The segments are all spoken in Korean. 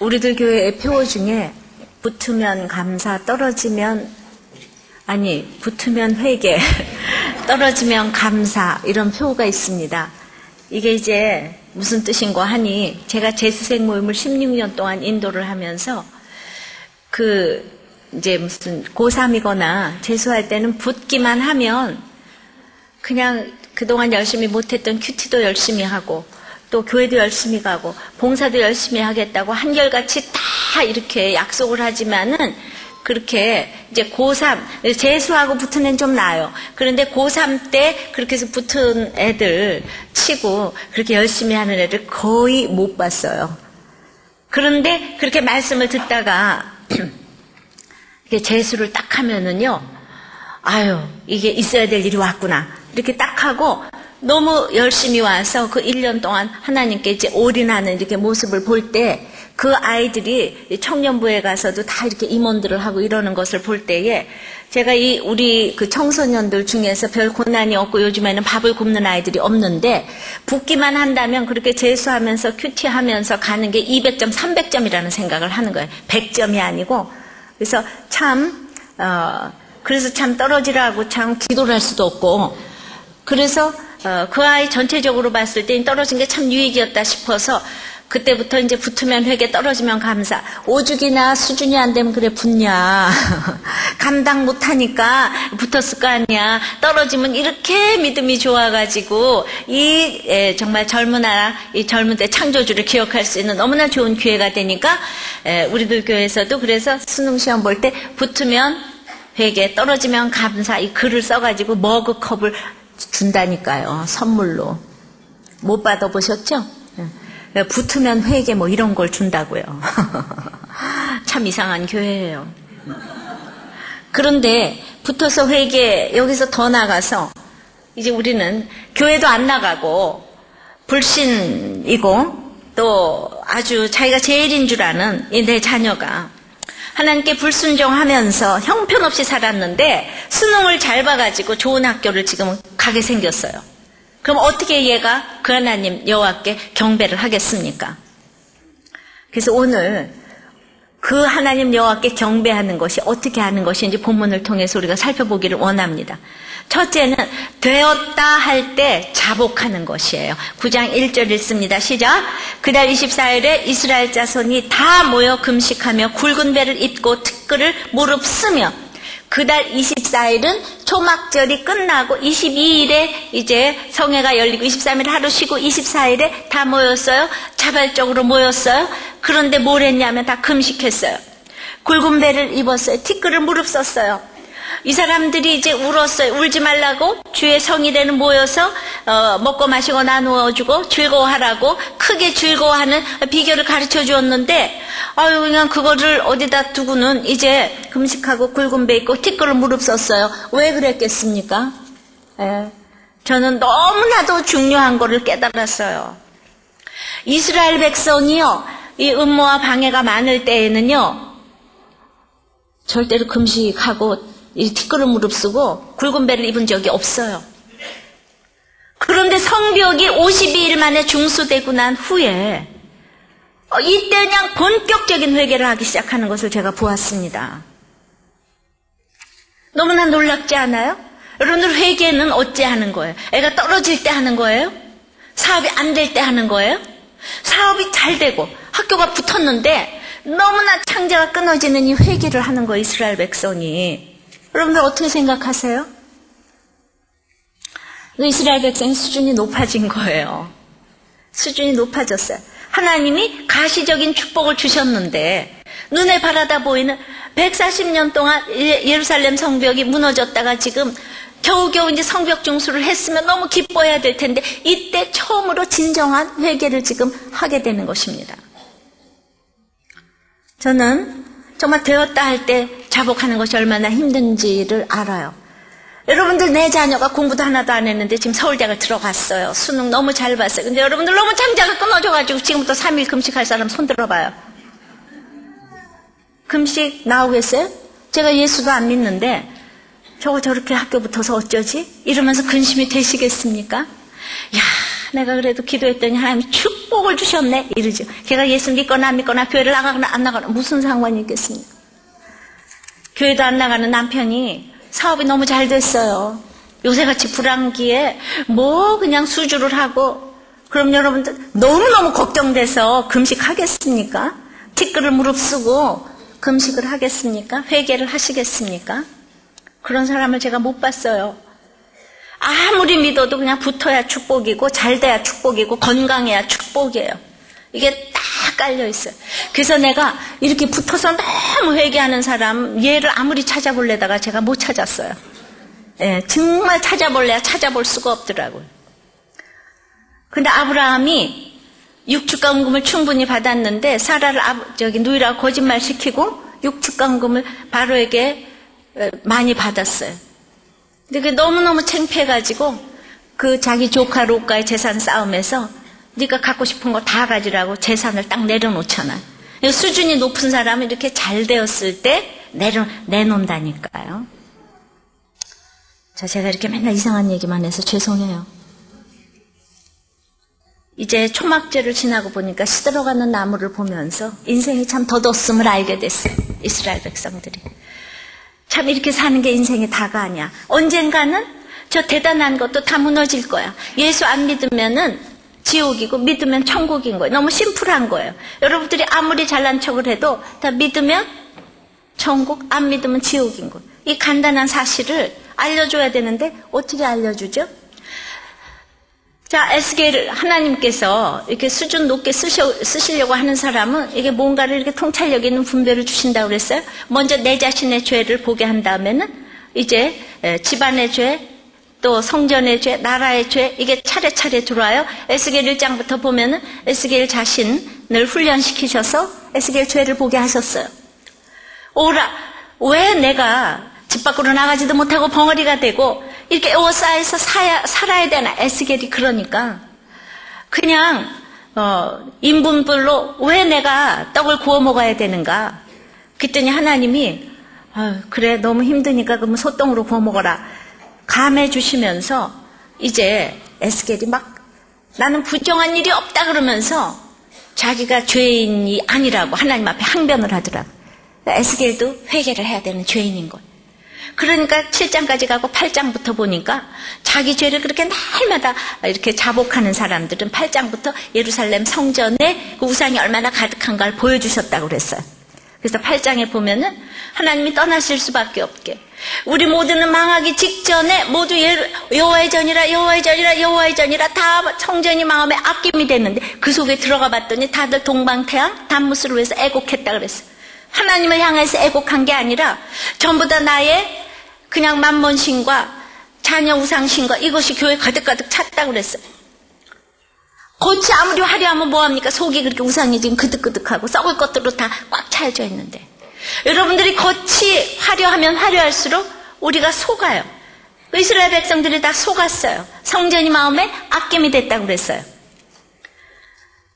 우리들 교회의 표어 중에 붙으면 감사, 붙으면 회개, 떨어지면 감사 이런 표어가 있습니다. 이게 이제 무슨 뜻인고 하니 제가 재수생 모임을 16년 동안 인도를 하면서 이제 무슨 고3이거나 재수할 때는 붙기만 하면 그냥 그동안 열심히 못했던 큐티도 열심히 하고 또 교회도 열심히 가고 봉사도 열심히 하겠다고 한결같이 다 이렇게 약속을 하지만은 그렇게 이제 고3 재수하고 붙은 애는 좀 나아요. 그런데 고3 때 그렇게 해서 붙은 애들 치고 그렇게 열심히 하는 애들 거의 못 봤어요. 그런데 그렇게 말씀을 듣다가 재수를 딱 하면은요, 이게 있어야 될 일이 왔구나 이렇게 딱 하고 너무 열심히 와서 그 1년 동안 하나님께 이제 올인하는 이렇게 모습을 볼 때 그 아이들이 청년부에 가서도 다 이렇게 임원들을 하고 이러는 것을 볼 때에 제가 우리 그 청소년들 중에서 별 고난이 없고 요즘에는 밥을 굶는 아이들이 없는데 붙기만 한다면 그렇게 재수하면서 큐티하면서 가는 게 200점, 300점이라는 생각을 하는 거예요. 100점이 아니고. 그래서 그래서 참 떨어지라고 참 기도를 할 수도 없고 그래서 그 아이 전체적으로 봤을 때 떨어진 게 참 유익이었다 싶어서 그때부터 이제 붙으면 회개, 떨어지면 감사. 오죽이나 수준이 안 되면 그래 붙냐. 감당 못하니까 붙었을 거 아니야. 떨어지면 이렇게 믿음이 좋아가지고 정말 이 젊은 때 창조주를 기억할 수 있는 너무나 좋은 기회가 되니까 우리들 교회에서도 그래서 수능 시험 볼 때 붙으면 회개, 떨어지면 감사 이 글을 써가지고 머그컵을 준다니까요. 선물로. 못 받아보셨죠? 붙으면 회개 뭐 이런 걸 준다고요. 참 이상한 교회예요. 그런데 붙어서 회개 여기서 더 나가서 이제 우리는 교회도 안 나가고 불신이고 또 아주 자기가 제일인 줄 아는 내 자녀가 하나님께 불순종하면서 형편없이 살았는데 수능을 잘 봐가지고 좋은 학교를 지금 가게 생겼어요. 그럼 어떻게 얘가 그 하나님 여호와께 경배를 하겠습니까? 그래서 오늘 그 하나님 여호와께 경배하는 것이 어떻게 하는 것인지 본문을 통해서 우리가 살펴보기를 원합니다. 첫째는 되었다 할 때 자복하는 것이에요. 9장 1절 읽습니다. 시작. 그달 24일에 이스라엘 자손이 다 모여 금식하며 굵은 배를 입고 티끌을 무릅쓰며 그달 24일은 초막절이 끝나고 22일에 이제 성회가 열리고 23일 하루 쉬고 24일에 다 모였어요. 자발적으로 모였어요. 그런데 뭘 했냐면 다 금식했어요. 굵은 배를 입었어요. 티끌을 무릅썼어요. 이 사람들이 이제 울었어요. 울지 말라고 주의 성일에는 모여서 먹고 마시고 나누어주고 즐거워하라고 크게 즐거워하는 비결을 가르쳐 주었는데 그냥 그거를 어디다 두고는 이제 금식하고 굵은 배 입고 티끌을 무릅썼어요. 왜 그랬겠습니까? 저는 너무나도 중요한 거를 깨달았어요. 이스라엘 백성이요, 이 음모와 방해가 많을 때에는요 절대로 금식하고 이 티끌을 무릅쓰고 굵은 배를 입은 적이 없어요. 그런데 성벽이 52일 만에 중수되고 난 후에 이때 그냥 본격적인 회개를 하기 시작하는 것을 제가 보았습니다. 너무나 놀랍지 않아요? 여러분들 회개는 어찌 하는 거예요? 애가 떨어질 때 하는 거예요? 사업이 안 될 때 하는 거예요? 사업이 잘 되고 학교가 붙었는데 너무나 창자가 끊어지는 이 회개를 하는 거예요. 이스라엘 백성이. 여러분들 어떻게 생각하세요? 이스라엘 백성의 수준이 높아진 거예요. 수준이 높아졌어요. 하나님이 가시적인 축복을 주셨는데 눈에 바라다 보이는 140년 동안 예루살렘 성벽이 무너졌다가 지금 겨우겨우 이제 성벽 중수를 했으면 너무 기뻐해야 될 텐데 이때 처음으로 진정한 회개를 지금 하게 되는 것입니다. 저는 정말 되었다 할 때 자복하는 것이 얼마나 힘든지를 알아요. 여러분들 내 자녀가 공부도 하나도 안 했는데 지금 서울대학을 들어갔어요. 수능 너무 잘 봤어요. 근데 여러분들 너무 창자가 끊어져가지고 지금부터 3일 금식할 사람 손 들어봐요. 금식 나오겠어요? 제가 예수도 안 믿는데 저렇게 학교 붙어서 어쩌지? 이러면서 근심이 되시겠습니까? 내가 그래도 기도했더니 하나님이 축 축복을 주셨네 이러죠. 걔가 예수 믿거나 안 믿거나 교회를 나가거나 안 나가거나 무슨 상관이 있겠습니까? 교회도 안 나가는 남편이 사업이 너무 잘 됐어요. 요새같이 불황기에 뭐 그냥 수주를 하고, 그럼 여러분들 너무너무 걱정돼서 금식하겠습니까? 티끌을 무릅쓰고 금식을 하겠습니까? 회개를 하시겠습니까? 그런 사람을 제가 못 봤어요. 아무리 믿어도 그냥 붙어야 축복이고 잘 돼야 축복이고 건강해야 축복이에요. 이게 딱 깔려 있어요. 그래서 내가 이렇게 붙어서 너무 회개하는 사람 얘를 아무리 찾아보려다가 제가 못 찾았어요. 예, 정말 찾아볼래야 찾아볼 수가 없더라고요. 근데 아브라함이 육축간금을 충분히 받았는데 사라를 누이라고 거짓말 시키고 육축간금을 바로에게 많이 받았어요. 근데 그게 너무너무 창피해가지고 그 자기 조카 롯과의 재산 싸움에서 네가 갖고 싶은 거 다 가지라고 재산을 딱 내려놓잖아요. 수준이 높은 사람은 이렇게 잘 되었을 때 내놓는다니까요. 자, 제가 이렇게 맨날 이상한 얘기만 해서 죄송해요. 이제 초막절을 지나고 보니까 시들어가는 나무를 보면서 인생이 참 덧없음을 알게 됐어요. 이스라엘 백성들이. 참 이렇게 사는 게 인생이 다가 아니야. 언젠가는 저 대단한 것도 다 무너질 거야. 예수 안 믿으면은 지옥이고 믿으면 천국인 거예요. 너무 심플한 거예요. 여러분들이 아무리 잘난 척을 해도 다 믿으면 천국, 안 믿으면 지옥인 거예요. 이 간단한 사실을 알려줘야 되는데 어떻게 알려주죠? 자, 에스겔을 하나님께서 이렇게 수준 높게 쓰시려고 하는 사람은 이게 뭔가를 이렇게 통찰력 있는 분별을 주신다고 그랬어요. 먼저 내 자신의 죄를 보게 한 다음에는 이제 집안의 죄, 또 성전의 죄, 나라의 죄, 이게 차례차례 들어와요. 에스겔 1장부터 보면은 에스겔 자신을 훈련시키셔서 에스겔 죄를 보게 하셨어요. 오라, 왜 내가 집 밖으로 나가지도 못하고 벙어리가 되고 이렇게 에워싸여서 살아야 되나? 에스겔이 그러니까 그냥 인분불로 왜 내가 떡을 구워 먹어야 되는가? 그랬더니 하나님이 그래 너무 힘드니까 그러면 소똥으로 구워 먹어라 감해 주시면서 이제 에스겔이 막 나는 부정한 일이 없다 그러면서 자기가 죄인이 아니라고 하나님 앞에 항변을 하더라고. 에스겔도 회개를 해야 되는 죄인인 거예요. 그러니까 7장까지 가고 8장부터 보니까 자기 죄를 그렇게 날마다 이렇게 자복하는 사람들은 8장부터 예루살렘 성전에 그 우상이 얼마나 가득한가를 보여주셨다고 그랬어요. 그래서 8장에 보면은 하나님이 떠나실 수밖에 없게 우리 모두는 망하기 직전에 모두 여호와의 전이라 여호와의 전이라 여호와의 전이라 다 성전이 마음에 아낌이 됐는데 그 속에 들어가 봤더니 다들 동방태양 단무스를 위해서 애곡했다 그랬어요. 하나님을 향해서 애곡한 게 아니라 전부 다 나의 그냥 만몬신과 자녀 우상신과 이것이 교회 가득가득 찼다고 그랬어요. 겉이 아무리 화려하면 뭐합니까? 속이 그렇게 우상이 지금 그득그득하고 썩을 것들로 다 꽉 차여져 있는데 여러분들이 겉이 화려하면 화려할수록 우리가 속아요. 이스라엘 백성들이 다 속았어요. 성전이 마음에 아낌이 됐다고 그랬어요.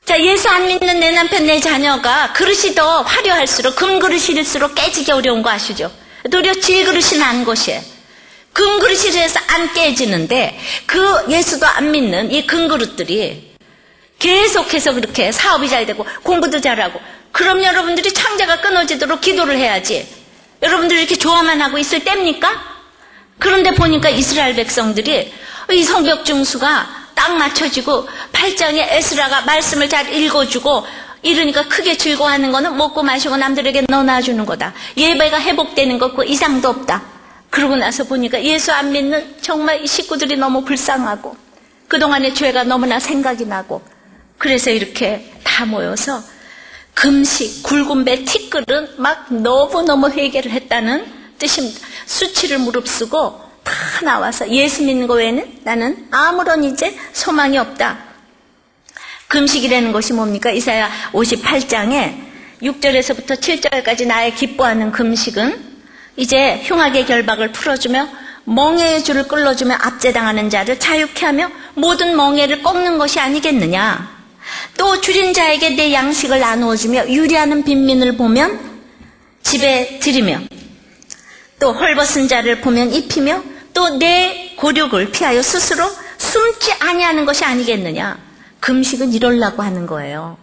자, 예수 안 믿는 내 남편, 내 자녀가 그릇이 더 화려할수록 금그릇일수록 깨지기 어려운 거 아시죠? 도리어 질그릇이 난 것이에요. 금그릇이라서 안 깨지는데 그 예수도 안 믿는 이 금그릇들이 계속해서 그렇게 사업이 잘 되고 공부도 잘하고 그럼 여러분들이 창자가 끊어지도록 기도를 해야지. 여러분들이 이렇게 좋아만 하고 있을 때입니까? 그런데 보니까 이스라엘 백성들이 이 성벽 중수가 딱 맞춰지고 8장에 에스라가 말씀을 잘 읽어주고 이러니까 크게 즐거워하는 거는 먹고 마시고 남들에게 넣어놔주는 거다. 예배가 회복되는 것 그 이상도 없다. 그러고 나서 보니까 예수 안 믿는 정말 이 식구들이 너무 불쌍하고 그동안의 죄가 너무나 생각이 나고 그래서 이렇게 다 모여서 금식, 굵은 배 티끌은 막 너무너무 회개를 했다는 뜻입니다. 수치를 무릅쓰고 다 나와서 예수 믿는 거 외에는 나는 아무런 이제 소망이 없다. 금식이라는 것이 뭡니까? 이사야 58장에 6절에서부터 7절까지 나의 기뻐하는 금식은 이제 흉악의 결박을 풀어주며 멍에의 줄을 끌어주며 압제당하는 자를 자유케 하며 모든 멍에를 꺾는 것이 아니겠느냐. 또 줄인 자에게 내 양식을 나누어주며 유리하는 빈민을 보면 집에 들이며 또 헐벗은 자를 보면 입히며 또 내 고륙을 피하여 스스로 숨지 아니하는 것이 아니겠느냐. 금식은 이러려고 하는 거예요.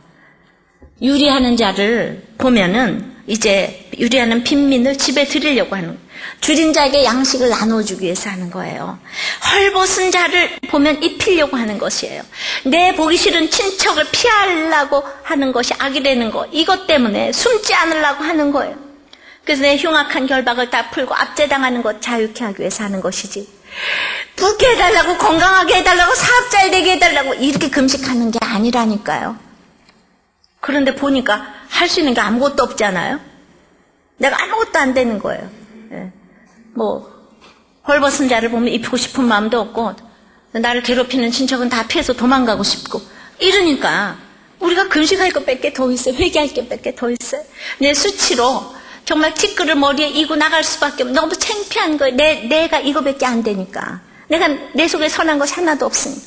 유리하는 자를 보면은 이제 유리하는 빈민을 집에 들이려고 하는 거예요. 줄인 자에게 양식을 나눠주기 위해서 하는 거예요. 헐벗은 자를 보면 입히려고 하는 것이에요. 내 보기 싫은 친척을 피하려고 하는 것이 악이 되는 거, 이것 때문에 숨지 않으려고 하는 거예요. 그래서 내 흉악한 결박을 다 풀고 압제당하는 것 자유케 하기 위해서 하는 것이지, 붓게 해달라고, 건강하게 해달라고, 사업잘 되게 해달라고 이렇게 금식하는 게 아니라니까요. 그런데 보니까 할 수 있는 게 아무것도 없잖아요. 내가 아무것도 안 되는 거예요. 헐벗은 자를 보면 입히고 싶은 마음도 없고, 나를 괴롭히는 친척은 다 피해서 도망가고 싶고, 이러니까 우리가 금식할 것밖에 더 있어요. 회개할 것밖에 더 있어요. 내 수치로 정말 티끌을 머리에 이고 나갈 수밖에 없어요. 너무 창피한 거예요. 내가 이거밖에 안 되니까. 내 속에 선한 것이 하나도 없으니까.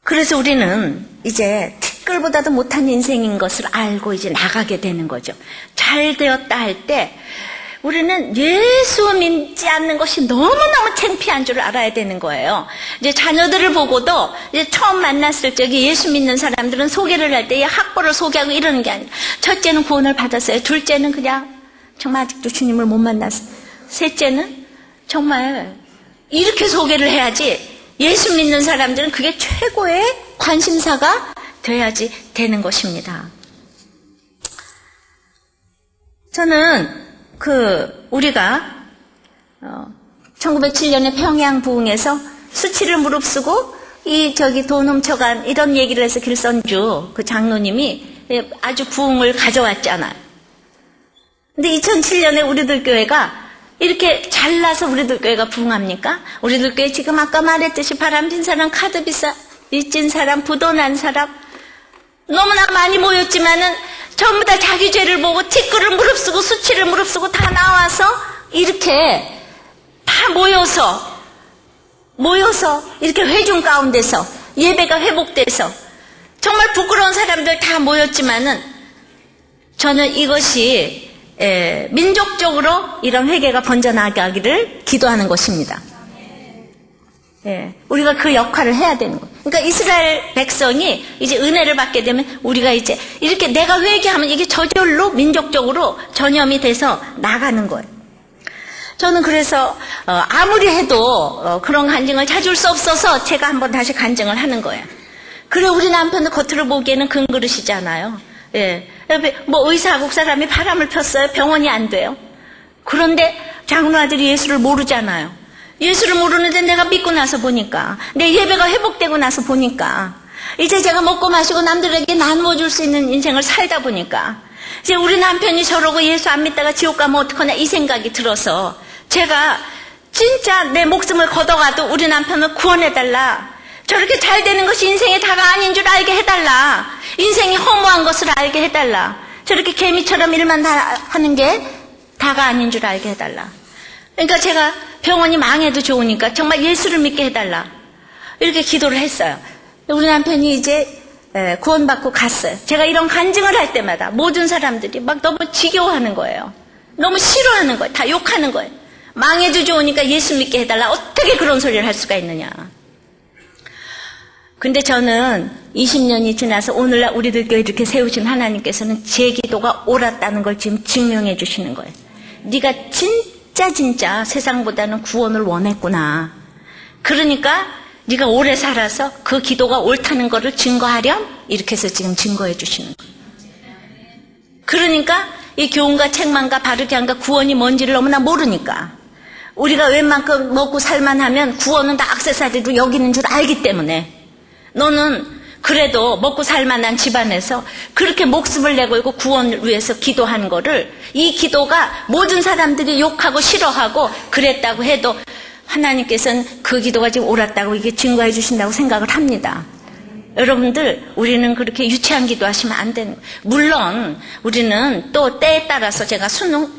그래서 우리는 이제 티끌보다도 못한 인생인 것을 알고 이제 나가게 되는 거죠. 잘 되었다 할 때 우리는 예수 믿지 않는 것이 너무너무 창피한 줄 알아야 되는 거예요. 이제 자녀들을 보고도 이제 처음 만났을 적에 예수 믿는 사람들은 소개를 할 때 학벌을 소개하고 이러는 게 아니라, 첫째는 구원을 받았어요. 둘째는 그냥 정말 아직도 주님을 못 만났어요. 셋째는 정말 이렇게 소개를 해야지, 예수 믿는 사람들은 그게 최고의 관심사가 돼야지 되는 것입니다. 저는 우리가 1907년에 평양 부흥에서 수치를 무릅쓰고 돈 훔쳐간 이런 얘기를 해서 길선주 그 장로님이 아주 부흥을 가져왔잖아요. 근데 2007년에 우리들 교회가 이렇게 잘나서 우리들 교회가 부흥합니까? 우리들 교회 지금 아까 말했듯이 바람핀 사람, 카드 비싸, 빚진 사람, 부도난 사람 너무나 많이 모였지만은 전부 다 자기 죄를 보고 티끌을 무릅쓰고 수치를 무릅쓰고 다 나와서 이렇게 다 모여서 이렇게 회중 가운데서 예배가 회복돼서 정말 부끄러운 사람들 다 모였지만은 저는 이것이 민족적으로 이런 회개가 번져나가기를 기도하는 것입니다. 우리가 그 역할을 해야 되는 거예요. 그러니까 이스라엘 백성이 이제 은혜를 받게 되면 우리가 이제 이렇게 내가 회개하면 이게 저절로 민족적으로 전염이 돼서 나가는 거예요. 저는 그래서 아무리 해도 그런 간증을 찾을 수 없어서 제가 한번 다시 간증을 하는 거예요. 그래, 우리 남편은 겉으로 보기에는 금그릇이잖아요. 의사국 사람이 바람을 폈어요. 병원이 안 돼요. 그런데 장로 아들이 예수를 모르잖아요. 예수를 모르는데 내가 믿고 나서 보니까, 내 예배가 회복되고 나서 보니까, 이제 제가 먹고 마시고 남들에게 나누어 줄 수 있는 인생을 살다 보니까, 이제 우리 남편이 저러고 예수 안 믿다가 지옥 가면 어떡하나 이 생각이 들어서 제가 진짜 내 목숨을 걷어가도 우리 남편을 구원해달라. 저렇게 잘 되는 것이 인생의 다가 아닌 줄 알게 해달라. 인생이 허무한 것을 알게 해달라. 저렇게 개미처럼 일만 다 하는 게 다가 아닌 줄 알게 해달라. 그러니까 제가 병원이 망해도 좋으니까 정말 예수를 믿게 해달라. 이렇게 기도를 했어요. 우리 남편이 이제 구원받고 갔어요. 제가 이런 간증을 할 때마다 모든 사람들이 막 너무 지겨워하는 거예요. 너무 싫어하는 거예요. 다 욕하는 거예요. 망해도 좋으니까 예수 믿게 해달라. 어떻게 그런 소리를 할 수가 있느냐. 근데 저는 20년이 지나서 오늘날 우리들 교회 이렇게 세우신 하나님께서는 제 기도가 옳았다는 걸 지금 증명해 주시는 거예요. 네가 진짜 세상보다는 구원을 원했구나. 그러니까 네가 오래 살아서 그 기도가 옳다는 거를 증거하렴. 이렇게 해서 지금 증거해 주시는 거예요. 그러니까 이 교훈과 책망과 바르게 한가 구원이 뭔지를 너무나 모르니까, 우리가 웬만큼 먹고 살만하면 구원은 다 액세서리로 여기는 줄 알기 때문에, 너는 그래도 먹고 살만한 집안에서 그렇게 목숨을 내걸고 구원을 위해서 기도한 거를, 이 기도가 모든 사람들이 욕하고 싫어하고 그랬다고 해도 하나님께서는 그 기도가 지금 옳았다고 이게 증거해 주신다고 생각을 합니다. 여러분들, 우리는 그렇게 유치한 기도하시면 안 되는 거예요. 물론 우리는 또 때에 따라서 제가 수능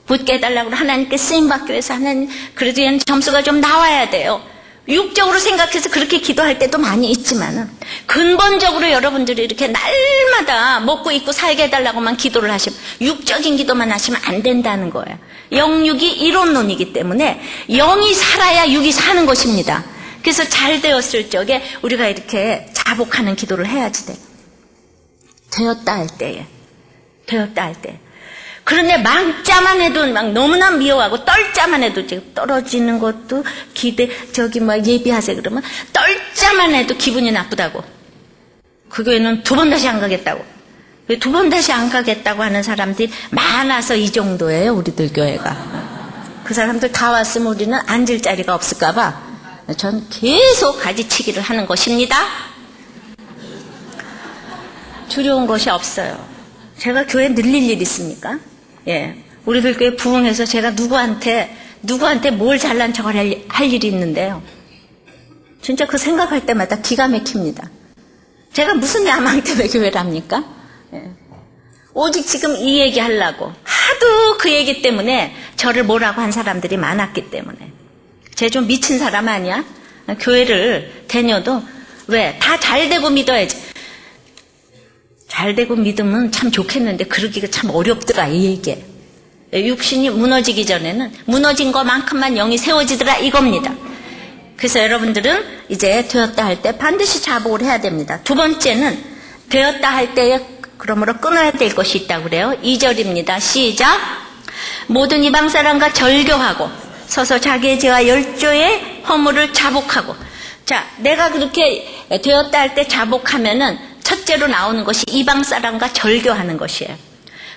붙게 해달라고 하나님께 쓰임받기 위해서 하나님, 그래도 얘는 점수가 좀 나와야 돼요. 육적으로 생각해서 그렇게 기도할 때도 많이 있지만은, 근본적으로 여러분들이 이렇게 날마다 먹고 입고 살게 해달라고만 기도를 하시면, 육적인 기도만 하시면 안 된다는 거예요. 영육이 이론론이기 때문에 영이 살아야 육이 사는 것입니다. 그래서 잘 되었을 적에 우리가 이렇게 자복하는 기도를 해야지 돼. 되었다 할 때에. 되었다 할 때. 그런데 망자만 해도 막 너무나 미워하고 떨자만 해도 지금 떨어지는 것도 예비하세요 그러면 떨자만 해도 기분이 나쁘다고. 그 교회는 두 번 다시 안 가겠다고. 두 번 다시 안 가겠다고 하는 사람들이 많아서 이 정도예요, 우리들 교회가. 그 사람들 다 왔으면 우리는 앉을 자리가 없을까봐 전 계속 가지치기를 하는 것입니다. 두려운 것이 없어요. 제가 교회 늘릴 일 있습니까? 예. 우리들 교회 부흥해서 제가 누구한테 뭘 잘난 척을 할 일이 있는데요. 진짜 그 생각할 때마다 기가 막힙니다. 제가 무슨 야망 때문에 교회를 합니까? 예. 오직 지금 이 얘기 하려고 하도 그 얘기 때문에 저를 뭐라고 한 사람들이 많았기 때문에. 쟤 좀 미친 사람 아니야? 교회를 다녀도 왜? 다 잘되고 믿어야지. 잘되고 믿으면 참 좋겠는데 그러기가 참 어렵더라 이 얘기에. 육신이 무너지기 전에는 무너진 것만큼만 영이 세워지더라 이겁니다. 그래서 여러분들은 이제 되었다 할 때 반드시 자복을 해야 됩니다. 두 번째는 되었다 할 때에 그러므로 끊어야 될 것이 있다고 그래요. 2절입니다. 시작. 모든 이방 사람과 절교하고 서서 자기의 죄와 열조의 허물을 자복하고. 자, 내가 그렇게 되었다 할 때 자복하면은 첫째로 나오는 것이 이방 사람과 절교하는 것이에요.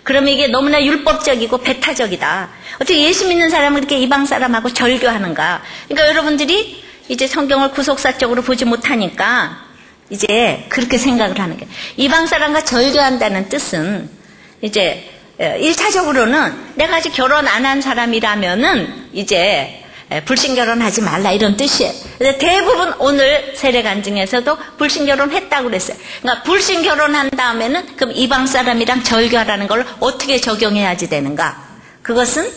그러면 이게 너무나 율법적이고 배타적이다. 어떻게 예수 믿는 사람은 이렇게 이방 사람하고 절교하는가? 그러니까 여러분들이 이제 성경을 구속사적으로 보지 못하니까 이제 그렇게 생각을 하는 게, 이방 사람과 절교한다는 뜻은 이제 1차적으로는 내가 아직 결혼 안 한 사람이라면은 이제 불신결혼하지 말라 이런 뜻이에요. 대부분 오늘 세례관 중에서도 불신결혼 했다고 그랬어요. 그러니까 불신결혼한 다음에는 그럼 이방 사람이랑 절교하라는 걸 어떻게 적용해야지 되는가? 그것은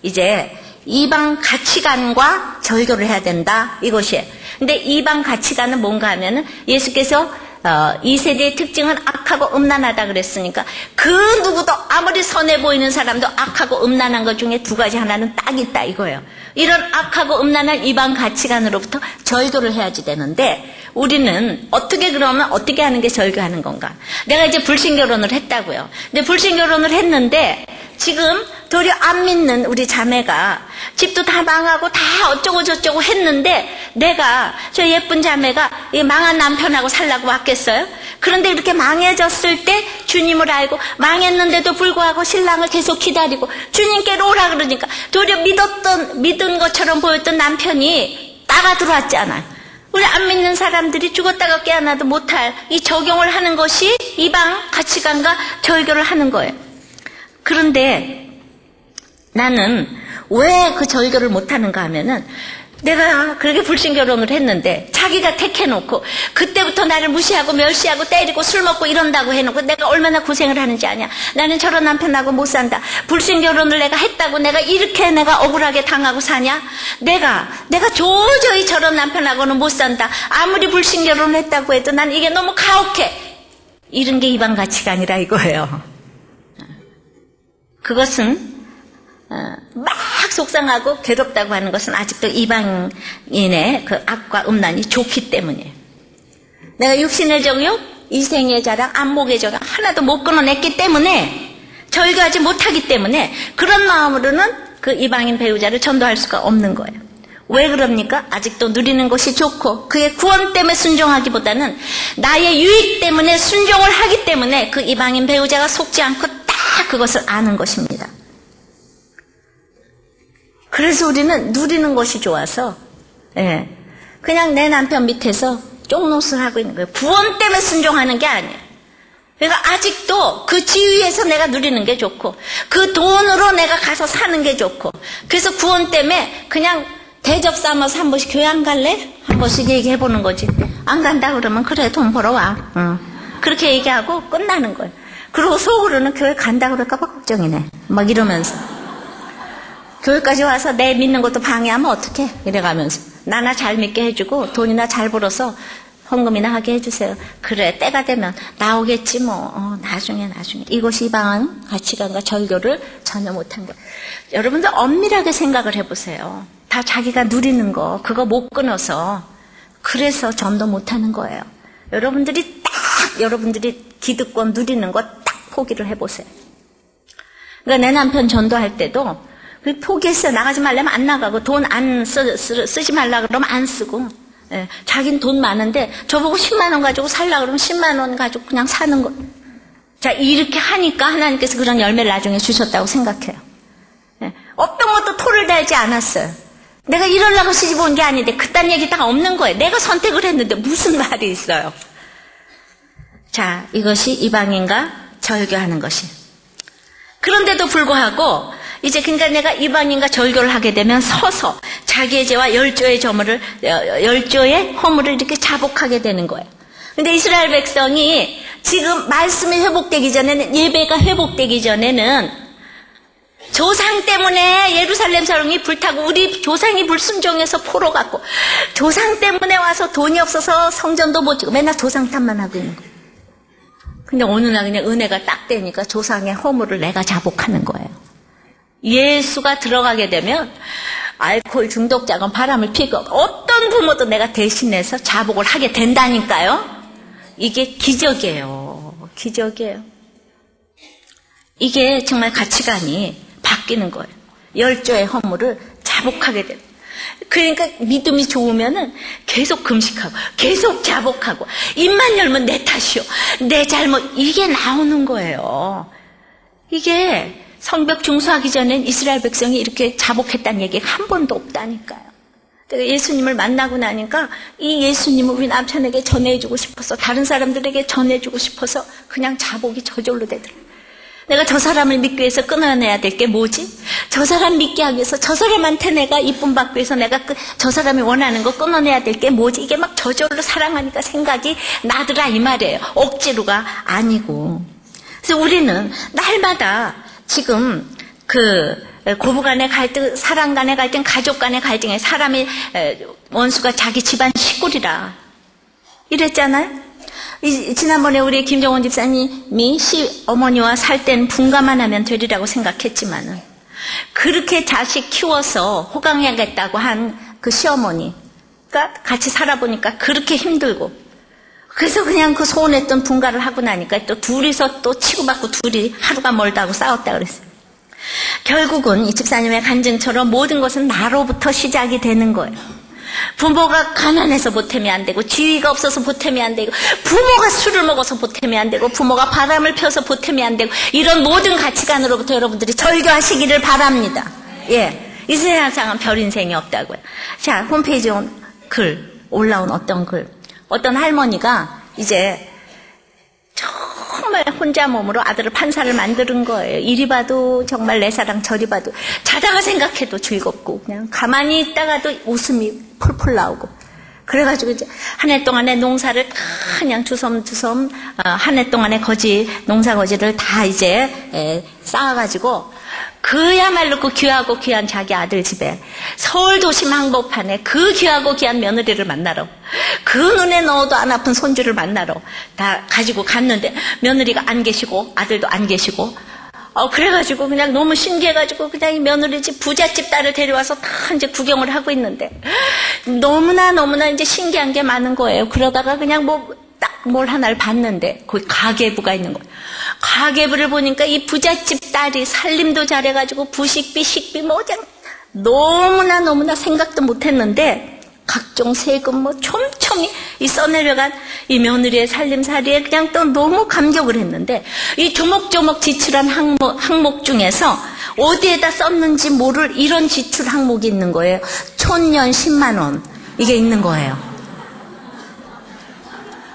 이제 이방 가치관과 절교를 해야 된다 이것이에요. 근데 이방 가치관은 뭔가 하면은 예수께서 이 세대의 특징은 악하고 음란하다 그랬으니까 그 누구도 아무리 선해 보이는 사람도 악하고 음란한 것 중에 두 가지 하나는 딱 있다 이거예요. 이런 악하고 음란한 이방 가치관으로부터 절교를 해야지 되는데 우리는 그러면 어떻게 하는 게 절교하는 건가? 내가 이제 불신결혼을 했다고요. 근데 불신결혼을 했는데 지금 도리어 안 믿는 우리 자매가 집도 다 망하고 다 어쩌고 저쩌고 했는데 내가 저 예쁜 자매가 이 망한 남편하고 살라고 왔겠어요? 그런데 이렇게 망해졌을 때 주님을 알고 망했는데도 불구하고 신랑을 계속 기다리고 주님께로 오라 그러니까 도리어 믿은 것처럼 보였던 남편이 따가 들어왔잖아요. 우리 안 믿는 사람들이 죽었다가 깨어나도 못할 이 적용을 하는 것이 이방 가치관과 절교를 하는 거예요. 그런데 나는 왜 그 절교를 못하는가 하면은 내가 그렇게 불신결혼을 했는데 자기가 택해놓고 그때부터 나를 무시하고 멸시하고 때리고 술 먹고 이런다고 해놓고 내가 얼마나 고생을 하는지 아냐. 나는 저런 남편하고 못 산다. 불신결혼을 내가 했다고 내가 이렇게 내가 억울하게 당하고 사냐. 내가 도저히 저런 남편하고는 못 산다. 아무리 불신결혼을 했다고 해도 난 이게 너무 가혹해. 이런 게 이방 가치관이라 이거예요. 그것은 막 속상하고 괴롭다고 하는 것은 아직도 이방인의 그 악과 음란이 좋기 때문이에요. 내가 육신의 정욕, 이생의 자랑, 안목의 자랑 하나도 못 끊어냈기 때문에 절교하지 못하기 때문에 그런 마음으로는 그 이방인 배우자를 전도할 수가 없는 거예요. 왜 그럽니까? 아직도 누리는 것이 좋고 그의 구원 때문에 순종하기보다는 나의 유익 때문에 순종을 하기 때문에 그 이방인 배우자가 속지 않고 딱 그것을 아는 것입니다. 그래서 우리는 누리는 것이 좋아서 그냥 내 남편 밑에서 쪽노릇을 하고 있는 거예요. 구원 때문에 순종하는 게 아니에요. 그러니까 아직도 그 지위에서 내가 누리는 게 좋고 그 돈으로 내가 가서 사는 게 좋고 그래서 구원 때문에 그냥 대접 삼아서 한 번씩 교회 안 갈래? 한 번씩 얘기해보는 거지. 안 간다 그러면 그래 돈 벌어와. 그렇게 얘기하고 끝나는 거예요. 그리고 속으로는 교회 간다 그럴까 봐 걱정이네. 막 이러면서. 교회까지 와서 내 믿는 것도 방해하면 어떡해? 이래가면서. 나나 잘 믿게 해주고 돈이나 잘 벌어서 헌금이나 하게 해주세요. 그래 때가 되면 나오겠지 뭐. 나중에. 이것이 이방 가치관과 절교를 전혀 못한 거예요. 여러분들 엄밀하게 생각을 해보세요. 다 자기가 누리는 거 그거 못 끊어서 그래서 전도 못하는 거예요. 여러분들이 기득권 누리는 거 딱 포기를 해보세요. 그러니까 내 남편 전도할 때도 포기했어요. 나가지 말라면 안 나가고 돈 안 쓰지 말라 그러면 안 쓰고, 예, 자기는 돈 많은데 저보고 10만 원 가지고 살라 그러면 10만 원 가지고 그냥 사는 거. 자, 이렇게 하니까 하나님께서 그런 열매를 나중에 주셨다고 생각해요. 예, 어떤 것도 토를 달지 않았어요. 내가 이러려고 시집 온 게 아닌데 그딴 얘기 다 없는 거예요. 내가 선택을 했는데 무슨 말이 있어요. 자, 이것이 이방인과 절교하는 것이. 그런데도 불구하고 이제 그러니까 내가 이방인과 절교를 하게 되면 서서 자기의 죄와 열조의 허물을 이렇게 자복하게 되는 거예요. 근데 이스라엘 백성이 지금 말씀이 회복되기 전에는, 예배가 회복되기 전에는 조상 때문에 예루살렘 성이 불타고 우리 조상이 불순종해서 포로 갔고 조상 때문에 와서 돈이 없어서 성전도 못 지고 맨날 조상 탓만 하고 있는 거예요. 근데 어느 날 그냥 은혜가 딱 되니까 조상의 허물을 내가 자복하는 거예요. 예수가 들어가게 되면 알코올 중독자건 바람을 피고 어떤 부모도 내가 대신해서 자복을 하게 된다니까요. 이게 기적이에요. 기적이에요. 이게 정말 가치관이 바뀌는 거예요. 열조의 허물을 자복하게 돼요. 그러니까 믿음이 좋으면은 계속 금식하고 계속 자복하고 입만 열면 내 탓이요, 내 잘못, 이게 나오는 거예요. 이게 성벽 중수하기 전엔 이스라엘 백성이 이렇게 자복했다는 얘기가 한 번도 없다니까요. 예수님을 만나고 나니까 이 예수님을 우리 남편에게 전해주고 싶어서, 다른 사람들에게 전해주고 싶어서 그냥 자복이 저절로 되더라고요. 내가 저 사람을 믿기 위해서 끊어내야 될 게 뭐지? 저 사람 믿게 하기 위해서, 저 사람한테 내가 이쁨 받기 위해서 내가 저 사람이 원하는 거 끊어내야 될 게 뭐지? 이게 막 저절로 사랑하니까 생각이 나더라 이 말이에요. 억지로가 아니고. 그래서 우리는 날마다 지금 고부 간의 갈등, 사랑 간의 갈등, 가족 간의 갈등에 사람이 원수가 자기 집안 식구리라 이랬잖아요. 지난번에 우리 김정원 집사님이 어머니와 살 땐 분가만 하면 되리라고 생각했지만은 그렇게 자식 키워서 호강하겠다고 한 그 시어머니가 같이 살아보니까 그렇게 힘들고, 그래서 그냥 그 소원했던 분가를 하고 나니까 또 둘이서 또 치고받고 둘이 하루가 멀다 하고 싸웠다 그랬어요. 결국은 이 집사님의 간증처럼 모든 것은 나로부터 시작이 되는 거예요. 부모가 가난해서 보탬이 안 되고, 지위가 없어서 보탬이 안 되고, 부모가 술을 먹어서 보탬이 안 되고, 부모가 바람을 펴서 보탬이 안 되고, 이런 모든 가치관으로부터 여러분들이 절교하시기를 바랍니다. 예, 이 세상은 별 인생이 없다고요. 자, 홈페이지에 올라온 어떤 할머니가 이제 정말 혼자 몸으로 아들을 판사를 만드는 거예요. 이리 봐도 정말 내 사랑, 저리 봐도, 자다가 생각해도 즐겁고, 그냥 가만히 있다가도 웃음이 폴폴 나오고. 그래가지고 이제 한 해 동안의 농사를 다 그냥 주섬주섬 한 해 동안의 농사거지를 다 이제 쌓아가지고, 그야말로 그 귀하고 귀한 자기 아들 집에 서울 도심 한복판에 그 귀하고 귀한 며느리를 만나러, 그 눈에 넣어도 안 아픈 손주를 만나러 다 가지고 갔는데 며느리가 안 계시고 아들도 안 계시고, 그래가지고 그냥 너무 신기해가지고 그냥 이 며느리 집 부잣집 딸을 데려와서 다 이제 구경을 하고 있는데 너무나 이제 신기한 게 많은 거예요. 그러다가 그냥 딱 뭘 하나를 봤는데 거기 가계부가 있는 거예요. 가계부를 보니까 이 부잣집 딸이 살림도 잘해가지고 부식비, 식비 그냥 너무나 생각도 못했는데 각종 세금 촘촘히 이 써내려간 이 며느리의 살림살이에 그냥 또 너무 감격을 했는데, 이 조목조목 지출한 항목 중에서 어디에다 썼는지 모를 이런 지출 항목이 있는 거예요. 촌년 10만 원 이게 있는 거예요.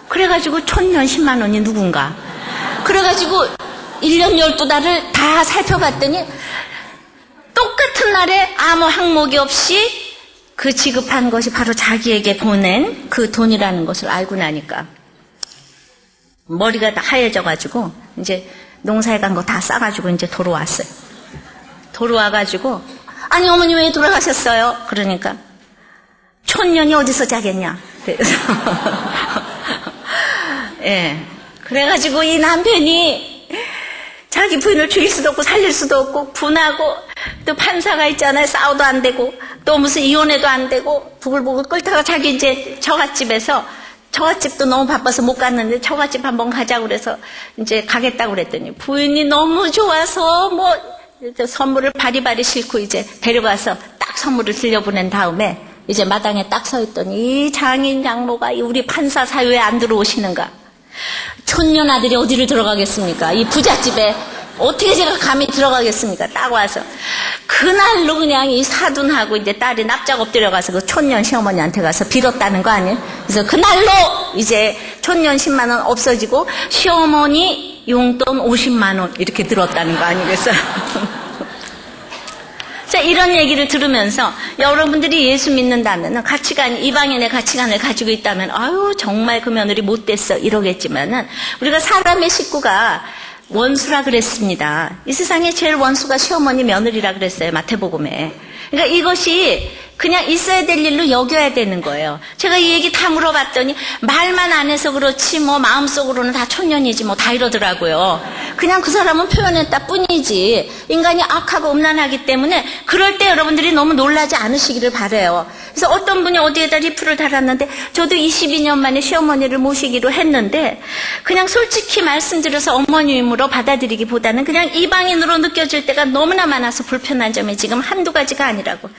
그래가지고 촌년 10만 원이 누군가. 그래가지고 1년 12달을 다 살펴봤더니 똑같은 날에 아무 항목이 없이 그 지급한 것이 바로 자기에게 보낸 그 돈이라는 것을 알고 나니까 머리가 다 하얘져가지고 이제 농사에 간 거 다 싸가지고 이제 돌아왔어요. 돌아와가지고, 아니 어머니 왜 돌아가셨어요? 그러니까 촌년이 어디서 자겠냐. 그래서 예, 그래가지고 이 남편이 자기 부인을 죽일 수도 없고 살릴 수도 없고 분하고, 또 판사가 있잖아요. 싸워도 안 되고 또 무슨 이혼해도 안 되고 부글부글 끓다가 자기 이제 처갓집에서 처갓집도 너무 바빠서 못 갔는데 처갓집 한번 가자고 그래서 이제 가겠다고 그랬더니 부인이 너무 좋아서 뭐 선물을 바리바리 싣고 이제 데려가서 딱 선물을 들려보낸 다음에 이제 마당에 딱 서 있더니 이 장인 장모가 우리 판사 사유에 안 들어오시는가. 촌년 아들이 어디를 들어가겠습니까? 이 부잣집에 어떻게 제가 감히 들어가겠습니까? 딱 와서 그날로 그냥 이 사돈하고 이제 딸이 납작 엎드려 가서 그 촌년 시어머니한테 가서 빌었다는 거 아니에요? 그래서 그날로 이제 촌년 10만 원 없어지고 시어머니 용돈 50만 원 이렇게 들었다는 거 아니겠어요? 자, 이런 얘기를 들으면서 여러분들이 예수 믿는다면 가치관, 이방인의 가치관을 가지고 있다면 아유 정말 그 며느리 못됐어 이러겠지만은 우리가 사람의 식구가 원수라 그랬습니다. 이 세상에 제일 원수가 시어머니 며느리라 그랬어요. 마태복음에. 그러니까 이것이 그냥 있어야 될 일로 여겨야 되는 거예요. 제가 이 얘기 다 물어봤더니 말만 안 해서 그렇지 뭐 마음속으로는 다 촌년이지 뭐 다 이러더라고요. 그냥 그 사람은 표현했다 뿐이지 인간이 악하고 음란하기 때문에 그럴 때 여러분들이 너무 놀라지 않으시기를 바라요. 그래서 어떤 분이 어디에다 리플을 달았는데 저도 22년 만에 시어머니를 모시기로 했는데 그냥 솔직히 말씀드려서 어머님으로 받아들이기보다는 그냥 이방인으로 느껴질 때가 너무나 많아서 불편한 점이 지금 한두 가지가 아니라고.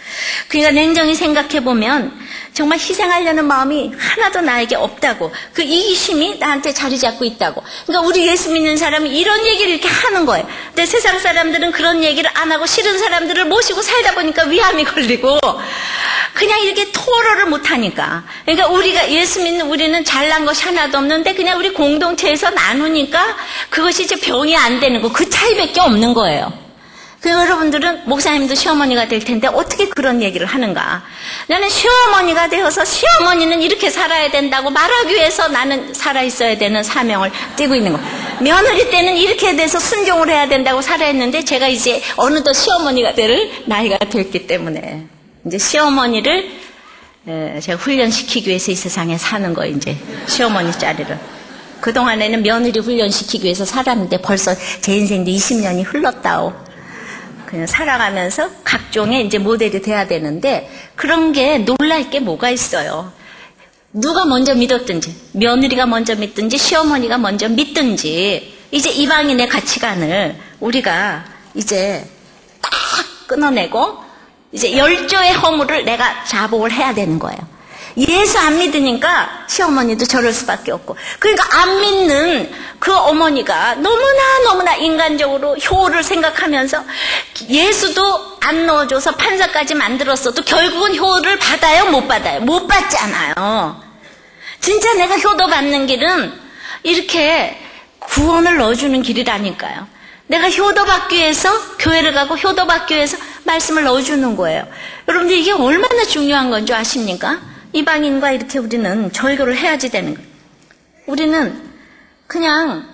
그러니까 냉정히 생각해보면 정말 희생하려는 마음이 하나도 나에게 없다고. 그 이기심이 나한테 자리 잡고 있다고. 그러니까 우리 예수 믿는 사람이 이런 얘기를 이렇게 하는 거예요. 근데 세상 사람들은 그런 얘기를 안 하고 싫은 사람들을 모시고 살다 보니까 위암이 걸리고 그냥 이렇게 토로를 못하니까. 그러니까 우리가 예수 믿는 우리는 잘난 것이 하나도 없는데 그냥 우리 공동체에서 나누니까 그것이 이제 병이 안 되는 거. 그 차이밖에 없는 거예요. 여러분들은 목사님도 시어머니가 될 텐데 어떻게 그런 얘기를 하는가. 나는 시어머니가 되어서 시어머니는 이렇게 살아야 된다고 말하기 위해서 나는 살아있어야 되는 사명을 띠고 있는 거. 며느리 때는 이렇게 돼서 순종을 해야 된다고 살아했는데 제가 이제 어느덧 시어머니가 될 나이가 됐기 때문에 이제 시어머니를 제가 훈련시키기 위해서 이 세상에 사는 거예요. 이제 시어머니 자리를. 그동안에는 며느리 훈련시키기 위해서 살았는데 벌써 제 인생도 20년이 흘렀다오. 그냥 살아가면서 각종의 이제 모델이 돼야 되는데 그런 게 놀랄 게 뭐가 있어요. 누가 먼저 믿었든지 며느리가 먼저 믿든지 시어머니가 먼저 믿든지 이제 이방인의 가치관을 우리가 이제 딱 끊어내고 이제 열조의 허물을 내가 자복을 해야 되는 거예요. 예수 안 믿으니까 시어머니도 저럴 수밖에 없고 그러니까 안 믿는 그 어머니가 너무나 인간적으로 효를 생각하면서 예수도 안 넣어줘서 판사까지 만들었어도 결국은 효를 받아요? 못 받아요? 못 받잖아요. 진짜 내가 효도 받는 길은 이렇게 구원을 넣어주는 길이라니까요. 내가 효도받기 위해서 교회를 가고 효도받기 위해서 말씀을 넣어주는 거예요. 여러분들 이게 얼마나 중요한 건 줄 아십니까? 이방인과 이렇게 우리는 절교를 해야지 되는 거예요. 우리는 그냥